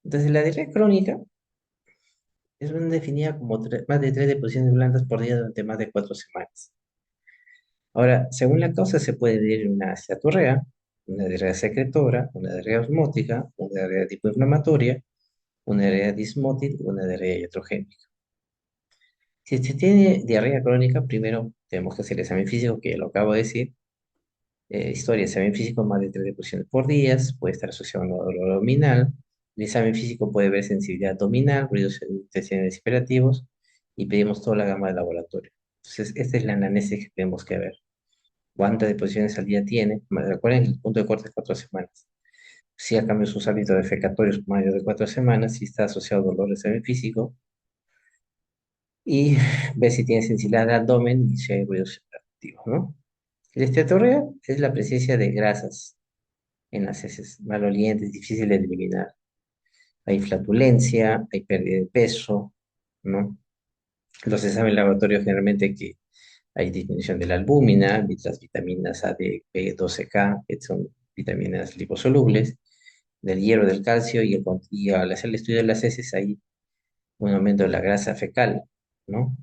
Entonces, la diarrea crónica es una definida como más de 3 deposiciones blandas por día durante más de 4 semanas. Ahora, según la causa, se puede dividir en una ciatorrea, una diarrea secretora, una diarrea osmótica, una diarrea tipo inflamatoria, una diarrea dismótil y una diarrea iatrogénica. Si se tiene diarrea crónica, primero tenemos que hacer el examen físico, que ya lo acabo de decir. Historia, examen físico más de 3 deposiciones por día, puede estar asociado a un dolor abdominal. El examen físico puede ver sensibilidad abdominal, ruidos intestinales hiperactivos, y pedimos toda la gama de laboratorio. Entonces, esta es la anamnesis que tenemos que ver. ¿Cuántas deposiciones al día tiene? Recuerden que el punto de corte es 4 semanas. Si ha cambiado sus hábitos defecatorios por mayor de 4 semanas, si está asociado a dolor de examen físico, y ver si tiene sensibilidad al abdomen y si hay ruidos activos, ¿no? La esteatorrea es la presencia de grasas en las heces, malolientes, difíciles de eliminar. Hay flatulencia, hay pérdida de peso, ¿no? Los exámenes laboratorios generalmente que hay disminución de la albúmina, las vitaminas A, D, B, 12K, que son vitaminas liposolubles, del hierro, del calcio, y al hacer el estudio de las heces hay un aumento de la grasa fecal, ¿no?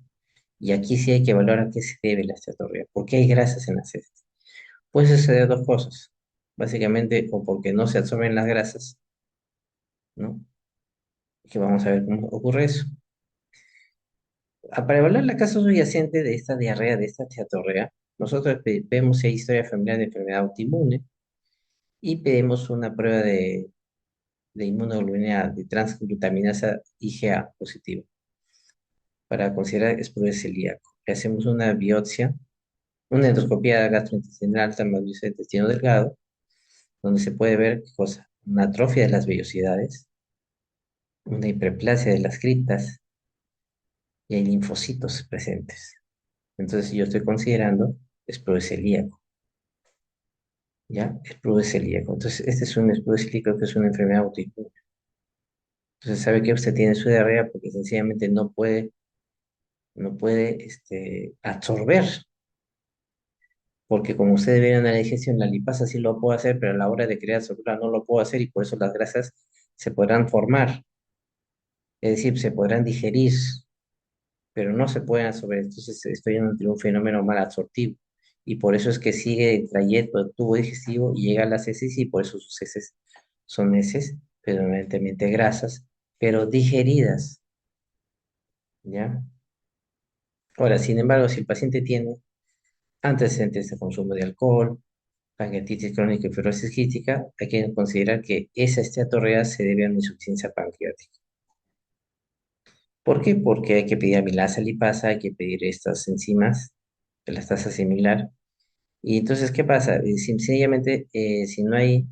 Y aquí sí hay que evaluar a qué se debe la esteatorrea. ¿Por qué hay grasas en las heces? Puede suceder dos cosas. Básicamente, o porque no se absorben las grasas, ¿no? Que vamos a ver cómo ocurre eso. Para evaluar la causa subyacente de esta diarrea, de esta esteatorrea, nosotros vemos si hay historia familiar de enfermedad autoinmune y pedimos una prueba de inmunoglobulina de transglutaminasa IgA positivo para considerar esporosis celíaco. Le hacemos una biopsia, una endoscopia gastrointestinal alta más biopsia de intestino delgado, donde se puede ver ¿qué cosa? Una atrofia de las vellosidades, una hiperplasia de las criptas y hay linfocitos presentes. Entonces yo estoy considerando esporosis celíaco, ¿ya? Esporosis celíaco. Entonces este es un esporosis celíaco que es una enfermedad autoinmune. Entonces sabe que usted tiene su diarrea porque sencillamente no puede absorber, porque como ustedes ven en la digestión, la lipasa sí lo puedo hacer, pero a la hora de crear célula no lo puedo hacer y por eso las grasas se podrán formar, es decir, se podrán digerir, pero no se pueden absorber. Entonces estoy ante un fenómeno mal absortivo. Y por eso es que sigue el trayecto del tubo digestivo y llega a las heces y por eso sus heces son heces predominantemente grasas, pero digeridas, ¿ya? Ahora, sin embargo, si el paciente tiene antecedentes de consumo de alcohol, pancreatitis crónica y fibrosis quística, hay que considerar que esa esteatorrea se debe a una insuficiencia pancreática. ¿Por qué? Porque hay que pedir amilasa lipasa, hay que pedir estas enzimas de la tasa similar. Y entonces, ¿qué pasa? Sencillamente, si no hay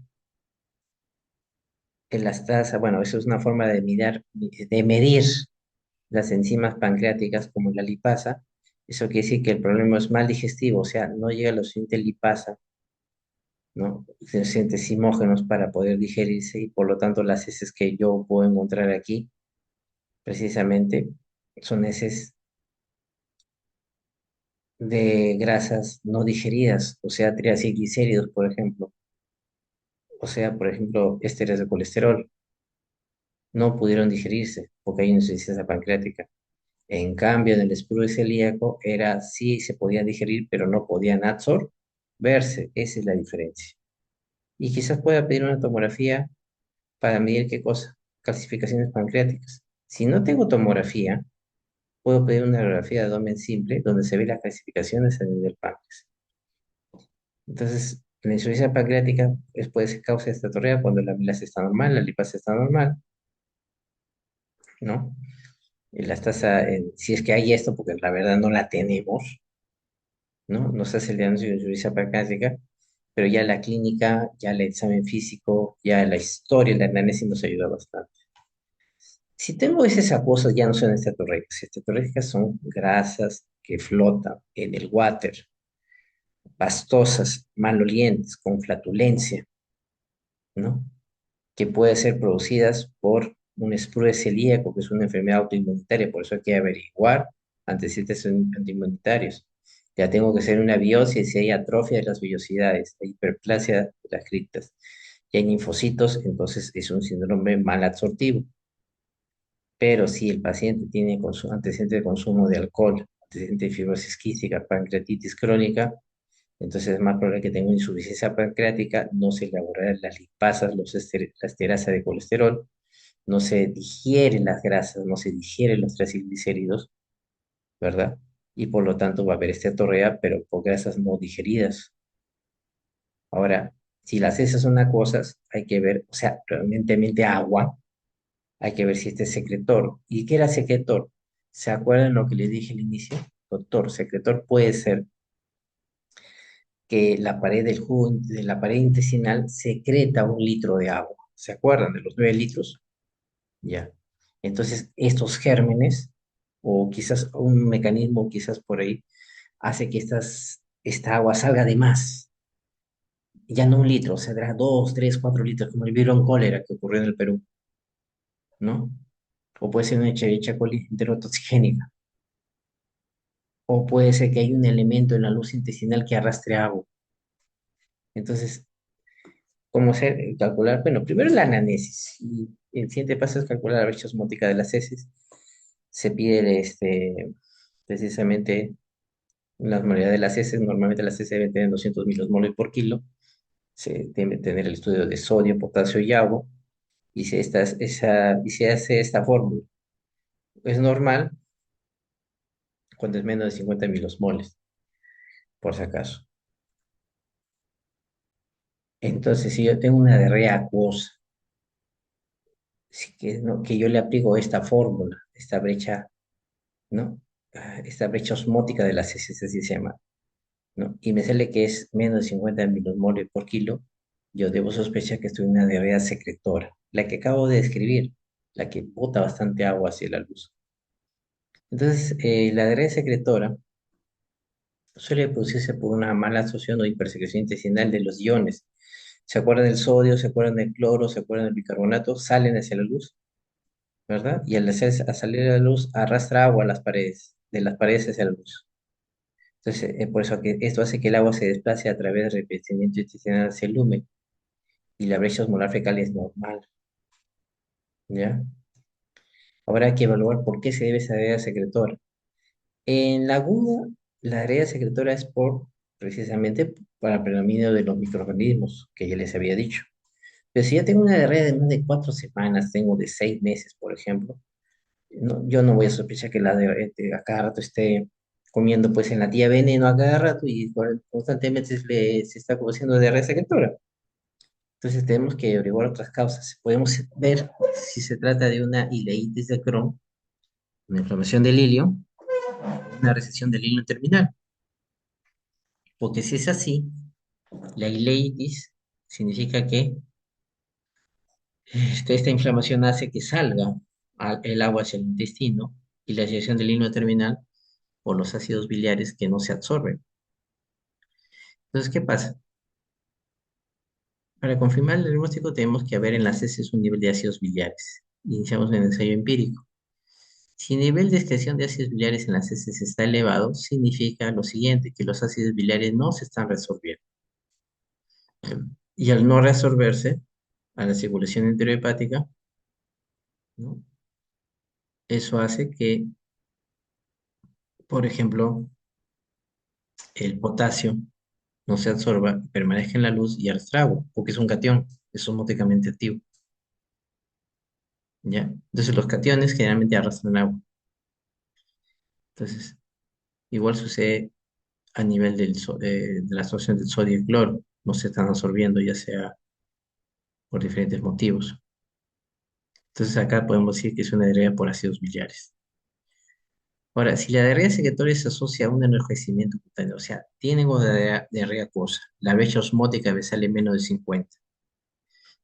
elastasa, bueno, eso es una forma de medir las enzimas pancreáticas como la lipasa. Eso quiere decir que el problema es mal digestivo, o sea, no llega a los suficiente lipasa, ¿no? Suficientes simógenos para poder digerirse y por lo tanto las heces que yo puedo encontrar aquí, precisamente, son heces de grasas no digeridas, o sea, triacilglicéridos, por ejemplo, o sea, por ejemplo, ésteres de colesterol, no pudieron digerirse porque hay insuficiencia pancreática. En cambio, en el espuro celíaco era sí se podían digerir, pero no podían absorberse. Esa es la diferencia. Y quizás pueda pedir una tomografía para medir qué cosa, calcificaciones pancreáticas. Si no tengo tomografía, puedo pedir una radiografía de abdomen simple donde se ve las calcificaciones a nivel del páncreas. Entonces, la insuficiencia pancreática puede ser causa de esteatorrea cuando la amilasa está normal, la lipasa está normal, ¿no? Y la tasa, si es que hay esto, porque la verdad no la tenemos, ¿no? No se hace el diagnóstico de insuficiencia pancreática, pero ya la clínica, ya el examen físico, ya la historia, el análisis nos ayuda bastante. Si tengo esas acuosas, ya no son esteatorreicas. Esteatorreicas son grasas que flotan en el water, pastosas, malolientes, con flatulencia, ¿no? Que puede ser producidas por un sprue celíaco, que es una enfermedad autoinmunitaria, por eso hay que averiguar antecedentes antiinmunitarios. Ya tengo que hacer una biopsia si hay atrofia de las vellosidades, hay hiperplasia de las criptas, y hay linfocitos, entonces es un síndrome mal absortivo. Pero si el paciente tiene antecedente de consumo de alcohol, antecedente de fibrosis quística, pancreatitis crónica, entonces es más probable que tenga una insuficiencia pancreática, no se elaborarán las lipasas, la esterasa de colesterol, no se digieren las grasas, no se digieren los triglicéridos, ¿verdad? Y por lo tanto va a haber esteatorrea, pero por grasas no digeridas. Ahora, si las heces son acuosas, hay que ver, o sea, permanentemente agua, hay que ver si este es secretor. ¿Y qué era secretor? ¿Se acuerdan lo que les dije al inicio? Doctor, secretor puede ser que la pared del jugo, de la pared intestinal secreta 1 litro de agua. ¿Se acuerdan de los 9 litros? Ya. Entonces, estos gérmenes, o quizás un mecanismo, quizás por ahí, hace que esta agua salga de más. Ya no 1 litro, saldrá 2, 3, 4 litros, como el virus en cólera que ocurrió en el Perú, ¿no? O puede ser una Escherichia coli enterotoxigénica. O puede ser que hay un elemento en la luz intestinal que arrastre agua. Entonces, ¿cómo hacer? Calcular, bueno, primero la anamnesis. Y el siguiente paso es calcular la brecha osmótica de las heces. Se pide precisamente la normalidad de las heces. Normalmente las heces deben tener 200 milosmoles por kilo. Se debe tener el estudio de sodio, potasio y agua. Y se hace esta fórmula. Es normal cuando es menos de 50 milosmoles, por si acaso. Entonces, si yo tengo una diarrea acuosa, que yo le aplico esta fórmula, esta brecha, ¿no? Esta brecha osmótica de las heces, así se llama, ¿no? Y me sale que es menos de 50 milimoles por kilo, yo debo sospechar que estoy en una diarrea secretora, la que acabo de describir, la que bota bastante agua hacia la luz. Entonces, la diarrea secretora suele producirse por una mala absorción o hipersecreción intestinal de los iones. ¿Se acuerdan del sodio? ¿Se acuerdan del cloro? ¿Se acuerdan del bicarbonato? Salen hacia la luz, ¿verdad? Y al salir a la luz arrastra agua a las paredes, de las paredes hacia la luz. Entonces, por eso que esto hace que el agua se desplace a través del revestimiento intestinal hacia el lumen y la brecha osmolar fecal es normal, ¿ya? Ahora hay que evaluar por qué se debe esa diarrea secretora. En la aguda, la diarrea secretora es precisamente, para predominio de los microorganismos que ya les había dicho. Pero si ya tengo una diarrea de más de 4 semanas, tengo de 6 meses, por ejemplo, yo no voy a sospechar que a cada rato esté comiendo pues en la tía veneno a cada rato y constantemente se está produciendo diarrea secretora. Entonces tenemos que averiguar otras causas. Podemos ver si se trata de una ileitis de Crohn, una inflamación del ilio, una recesión del hilo terminal. Porque si es así, la ileitis significa que esta inflamación hace que salga el agua hacia el intestino y la eyección del hilo terminal por los ácidos biliares que no se absorben. Entonces, ¿qué pasa? Para confirmar el diagnóstico tenemos que ver en las heces un nivel de ácidos biliares. Iniciamos el ensayo empírico. Si el nivel de excreción de ácidos biliares en las heces está elevado, significa lo siguiente, que los ácidos biliares no se están resolviendo. Y al no resolverse, a la circulación enterohepática, ¿no? Eso hace que, por ejemplo, el potasio no se absorba, permanezca en la luz y arrastra agua, porque es un catión, es osmóticamente activo, ¿ya? Entonces los cationes generalmente arrastran agua. Entonces, igual sucede a nivel de la absorción del sodio y cloro, no se están absorbiendo ya sea por diferentes motivos. Entonces acá podemos decir que es una diarrea por ácidos biliares. Ahora, si la diarrea secretoria se asocia a un enrojecimiento cutáneo, o sea, tienen una diarrea acuosa, la brecha osmótica me sale menos de 50,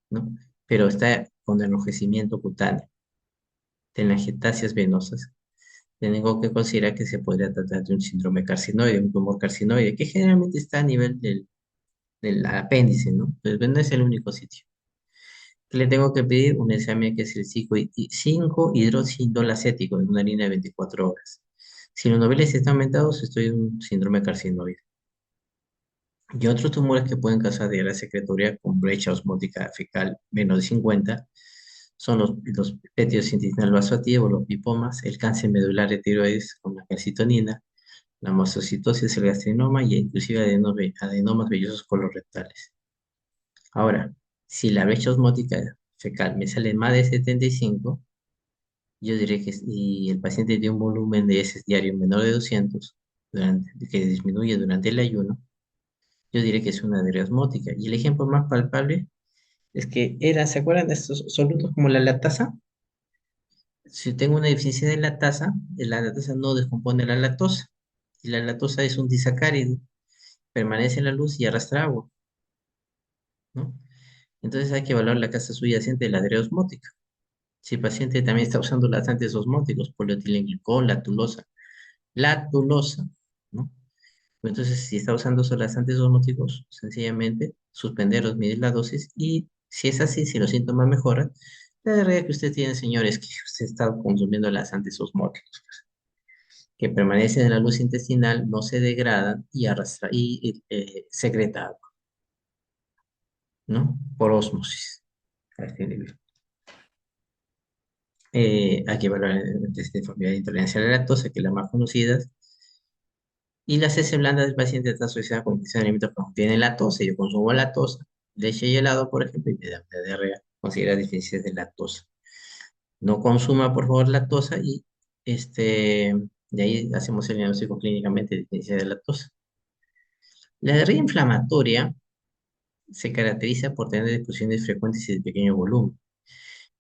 ¿no? Pero está con enrojecimiento cutáneo, telangiectasias venosas, tengo que considerar que se podría tratar de un síndrome carcinoide, un tumor carcinoide, que generalmente está a nivel del apéndice, ¿no? Pero no es el único sitio. Le tengo que pedir un examen que es el 5-hidroxindolacético en una línea de 24 horas. Si los niveles están aumentados, estoy en un síndrome carcinoide. Y otros tumores que pueden causar diarrea secretoria con brecha osmótica fecal menos de 50 son los péptidos intestinal vasoactivos, los lipomas, el cáncer medular de tiroides con la calcitonina, la mastocitosis, el gastrinoma y inclusive adenomas vellosos colorectales. Ahora, si la brecha osmótica fecal me sale más de 75, yo diré y el paciente tiene un volumen de heces diario menor de 200, que disminuye durante el ayuno, yo diré que es una diarrea osmótica. Y el ejemplo más palpable es que ¿se acuerdan de estos solutos como la lactasa? Si tengo una deficiencia de lactasa, la lactasa no descompone la lactosa. Y la lactosa es un disacárido, permanece en la luz y arrastra agua, ¿no? Entonces hay que evaluar la casa subyacente de la diarrea osmótica. Si el paciente también está usando laxantes osmóticos, polietilenglicol, lactulosa, ¿no? Entonces, si está usando esos laxantes osmóticos, sencillamente suspenderlos, medir la dosis y si es así, si los síntomas mejoran, la diarrea que usted tiene, señor, es que usted está consumiendo laxantes osmóticos, que permanecen en la luz intestinal, no se degradan y arrastra secreta agua, ¿no? Por ósmosis a este nivel. Hay que evaluar el test de enfermedad de intolerancia a la lactosa, que es la más conocida, y la heces blanda del paciente está asociada con infección de alimentos que contienen lactosa. Yo consumo lactosa, leche y helado, por ejemplo, y me da diarrea. Considera deficiencias de lactosa. No consuma, por favor, lactosa y de ahí hacemos el diagnóstico clínicamente de deficiencia de lactosa. La diarrea inflamatoria se caracteriza por tener explosiones frecuentes y de pequeño volumen.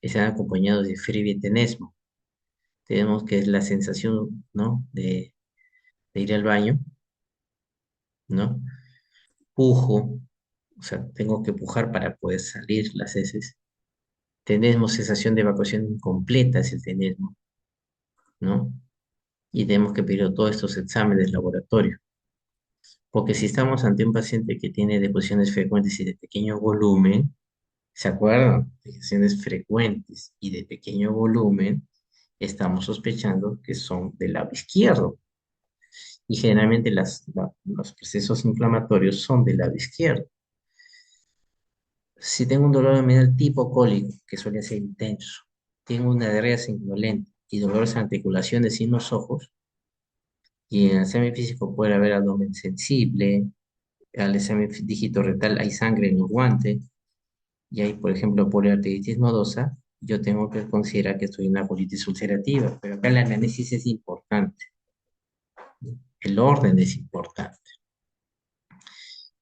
Están acompañados de fiebre y tenesmo. Tenemos que es la sensación, ¿no? de ir al baño, ¿no? Pujo, o sea, tengo que pujar para poder salir las heces. Tenemos sensación de evacuación incompleta, es el tenesmo, ¿no? Y tenemos que pedir todos estos exámenes de laboratorio. Porque si estamos ante un paciente que tiene deposiciones frecuentes y de pequeño volumen, ¿se acuerdan? Deposiciones frecuentes y de pequeño volumen, estamos sospechando que son del lado izquierdo. Y generalmente los procesos inflamatorios son del lado izquierdo. Si tengo un dolor abdominal tipo cólico, que suele ser intenso, tengo una diarrea sanguinolenta y dolores en articulaciones y en los ojos, Y en el examen físico puede haber abdomen sensible, al examen dígito rectal hay sangre en los guantes, y hay, por ejemplo, poliarteritis nodosa, yo tengo que considerar que estoy en una colitis ulcerativa, pero acá el análisis es importante, el orden es importante.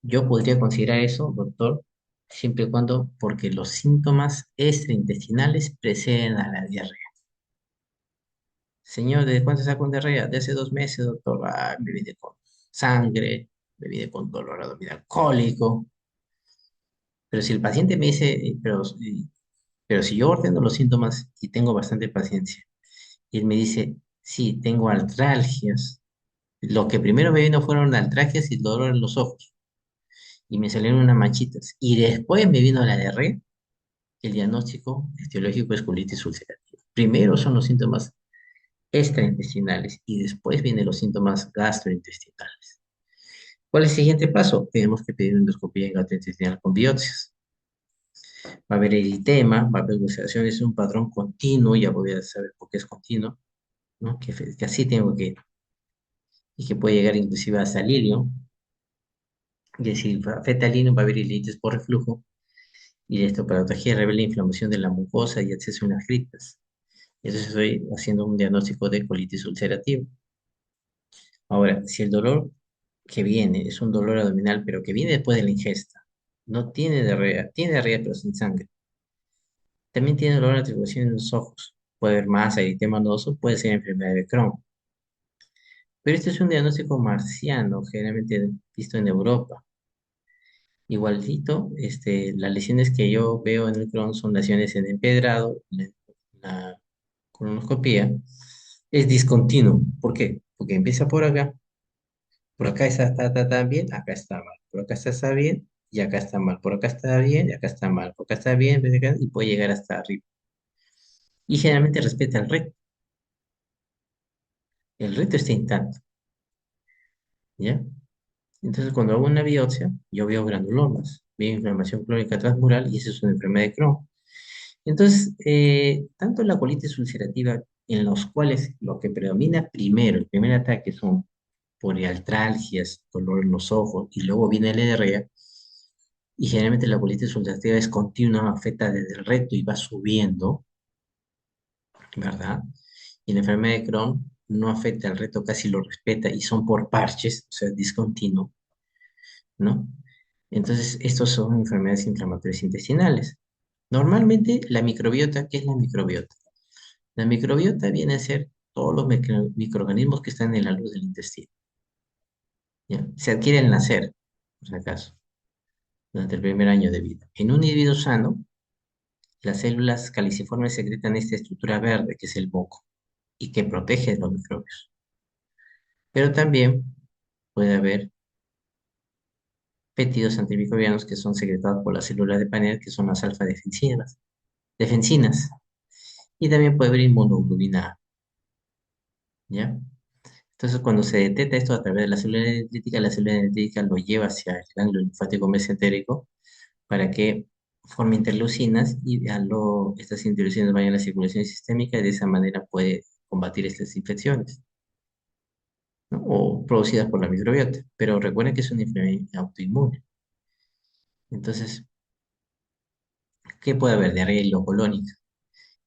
Yo podría considerar eso, doctor, siempre y cuando, porque los síntomas extraintestinales preceden a la diarrea. Señor, ¿desde cuándo está con diarrea? De hace 2 meses, doctor. Ah, me viene con sangre, me viene con dolor abdominal cólico. Pero si el paciente me dice, pero si yo ordeno los síntomas y tengo bastante paciencia, y él me dice, sí, tengo artralgias, lo que primero me vino fueron artralgias y dolor en los ojos, y me salieron unas manchitas, y después me vino la diarrea, el diagnóstico etiológico es colitis ulcerativa. Primero son los síntomas extraintestinales y después vienen los síntomas gastrointestinales. ¿Cuál es el siguiente paso? Tenemos que pedir endoscopía en gastrointestinal con biopsias. Va a haber eritema, va a haber ulceraciones, es un patrón continuo, ya voy a saber por qué es continuo, ¿no? Que así tengo que, y que puede llegar inclusive hasta lirio, y decir, afecta al lirio, va a haber ilitis por reflujo, y la histopatología revela inflamación de la mucosa y acceso a unas gritas. Entonces estoy haciendo un diagnóstico de colitis ulcerativa. Ahora, si el dolor que viene es un dolor abdominal, pero que viene después de la ingesta, no tiene diarrea pero sin sangre, también tiene dolor de articulación en los ojos, puede haber masa, eritema nodoso, puede ser enfermedad de Crohn. Pero este es un diagnóstico marciano, generalmente visto en Europa. Igualito, las lesiones que yo veo en el Crohn son lesiones en empedrado, la colonoscopía, es discontinuo. ¿Por qué? Porque empieza por acá está bien, acá está mal, por acá está bien y acá está mal, por acá está bien y acá está mal, por acá está bien y puede llegar hasta arriba. Y generalmente respeta el reto está intacto, ¿ya? Entonces, cuando hago una biopsia, yo veo granulomas, veo inflamación crónica transmural y eso es una enfermedad de Crohn. Entonces, tanto la colitis ulcerativa, en los cuales lo que predomina primero, el primer ataque son poliartralgias, dolor en los ojos y luego viene la diarrea, y generalmente la colitis ulcerativa es continua, afecta desde el recto y va subiendo, ¿verdad? Y la enfermedad de Crohn no afecta al recto, casi lo respeta y son por parches, o sea, discontinuo, ¿no? Entonces, estos son enfermedades inflamatorias intestinales. Normalmente, la microbiota, ¿qué es la microbiota? La microbiota viene a ser todos los microorganismos que están en la luz del intestino, ¿ya? Se adquiere al nacer, por si acaso, durante el primer año de vida. En un individuo sano, las células caliciformes secretan esta estructura verde, que es el moco, y que protege de los microbios. Pero también puede haber péptidos antimicrobianos que son secretados por las células de panel, que son las defensinas. Y también puede haber inmunoglobulina A, ¿ya? Entonces, cuando se detecta esto a través de la célula dendrítica lo lleva hacia el ganglio linfático mesentérico para que forme interleucinas y estas interleucinas vayan a la circulación sistémica y de esa manera puede combatir estas infecciones, ¿no? O producidas por la microbiota. Pero recuerden que es una enfermedad autoinmune. Entonces, ¿qué puede haber? Diarrea ileocolónica.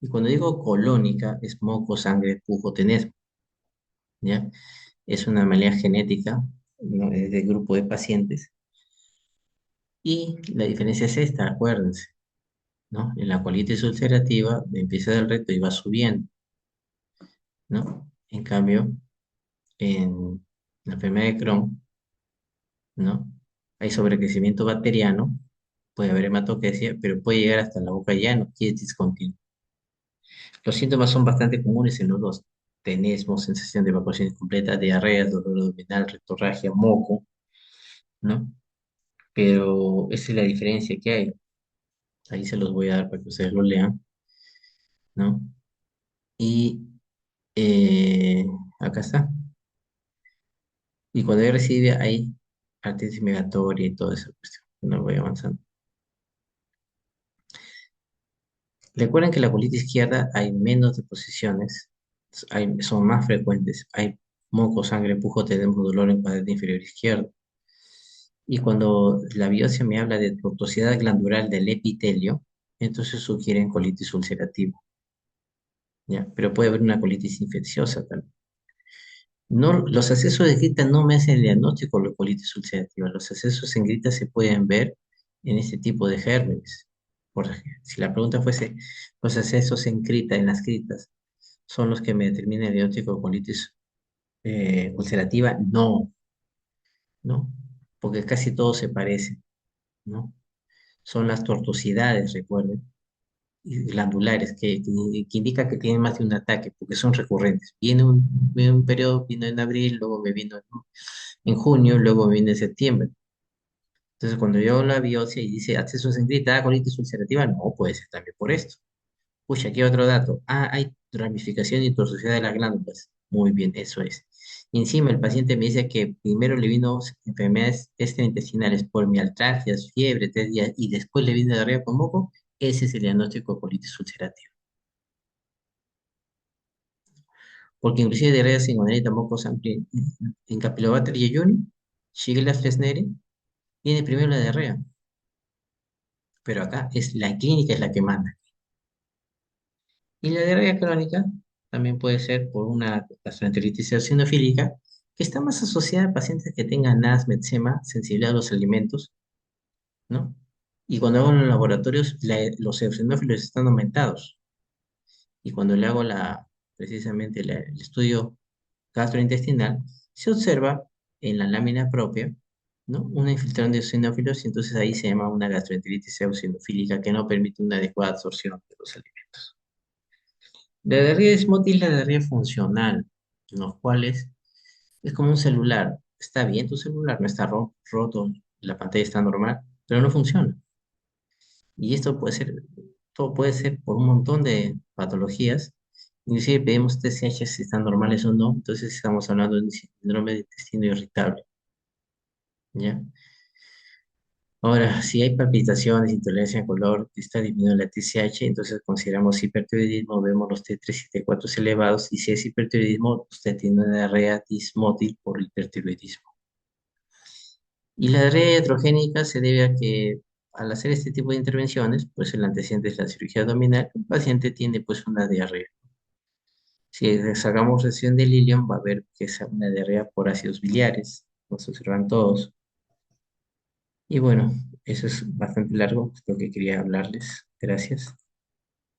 Y cuando digo colónica, es moco, sangre, pujo, tenesmo, ¿ya? Es una anomalía genética, ¿no? Es de grupo de pacientes. Y la diferencia es esta, acuérdense, ¿no? En la colitis ulcerativa empieza del recto y va subiendo, ¿no? En cambio, en la enfermedad de Crohn, ¿no? Hay sobrecrecimiento bacteriano, puede haber hematoquesia, pero puede llegar hasta la boca llano y es discontinuo. Los síntomas son bastante comunes en los dos. Tenesmo, sensación de evacuación incompleta, diarrea, dolor abdominal, rectorragia, moco, ¿no? Pero esa es la diferencia que hay. Ahí se los voy a dar para que ustedes lo lean, ¿no? Y eh, acá está. Y cuando yo recibe ahí artritis megatoria y toda esa cuestión. No voy avanzando. Recuerden que la colita izquierda hay menos deposiciones, son más frecuentes, hay moco, sangre, pujo, tenemos dolor en cuadrante inferior izquierdo. Y cuando la biopsia me habla de proctosidad glandular del epitelio, entonces sugieren colitis ulcerativa, ¿ya? Pero puede haber una colitis infecciosa también. No, los accesos de grita no me hacen el diagnóstico de colitis ulcerativa. Los accesos en grita se pueden ver en este tipo de gérmenes. Por ejemplo, si la pregunta fuese, los accesos en grita, en las gritas, ¿son los que me determinan el diagnóstico de colitis ulcerativa? No, no, porque casi todos se parecen, ¿no? Son las tortuosidades, recuerden, y glandulares, que indica que tienen más de un ataque, porque son recurrentes. Viene un periodo, vino en abril, luego me vino en junio, luego me vino en septiembre. Entonces, cuando yo hago la biopsia y dice acceso en grita, colitis ulcerativa, no, puede ser también por esto. Pucha, aquí otro dato. Ah, hay ramificación y tortuosidad de las glándulas. Muy bien, eso es. Y encima el paciente me dice que primero le vino enfermedades extraintestinales por mialgias, fiebre, 3 días, y después le vino diarrea con moco. Ese es el diagnóstico de colitis ulcerativa. Porque inclusive diarrea sin y moco en Campylobacter jejuni, Shigella fresneri, viene primero la diarrea. Pero acá es la clínica es la que manda. Y la diarrea crónica también puede ser por una gastroenteritis eosinofílica, que está más asociada a pacientes que tengan asma, eczema, sensibilidad a los alimentos, ¿no? Y cuando hago en los laboratorios, los eosinófilos están aumentados. Y cuando le hago precisamente el estudio gastrointestinal, se observa en la lámina propia, ¿no? Una infiltración de eosinófilos, y entonces ahí se llama una gastroenteritis eosinofílica que no permite una adecuada absorción de los alimentos. La diarrea es mótil, la diarrea funcional, en los cuales es como un celular. Está bien tu celular, no está roto, la pantalla está normal, pero no funciona. Y esto puede ser, todo puede ser por un montón de patologías. Inclusive pedimos TSH si están normales o no, entonces estamos hablando de un síndrome de intestino irritable, ¿ya? Ahora, si hay palpitaciones, intolerancia al color, está disminuyendo la TSH, entonces consideramos hipertiroidismo, vemos los T3 y T4 elevados, y si es hipertiroidismo, usted tiene una diarrea dismótil por hipertiroidismo. Y la diarrea iatrogénica se debe a que al hacer este tipo de intervenciones, pues el antecedente es la cirugía abdominal, el paciente tiene pues una diarrea. Si sacamos recesión del ilion, va a ver que es una diarrea por ácidos biliares, nos observan todos. Y bueno, eso es bastante largo, lo que quería hablarles. Gracias.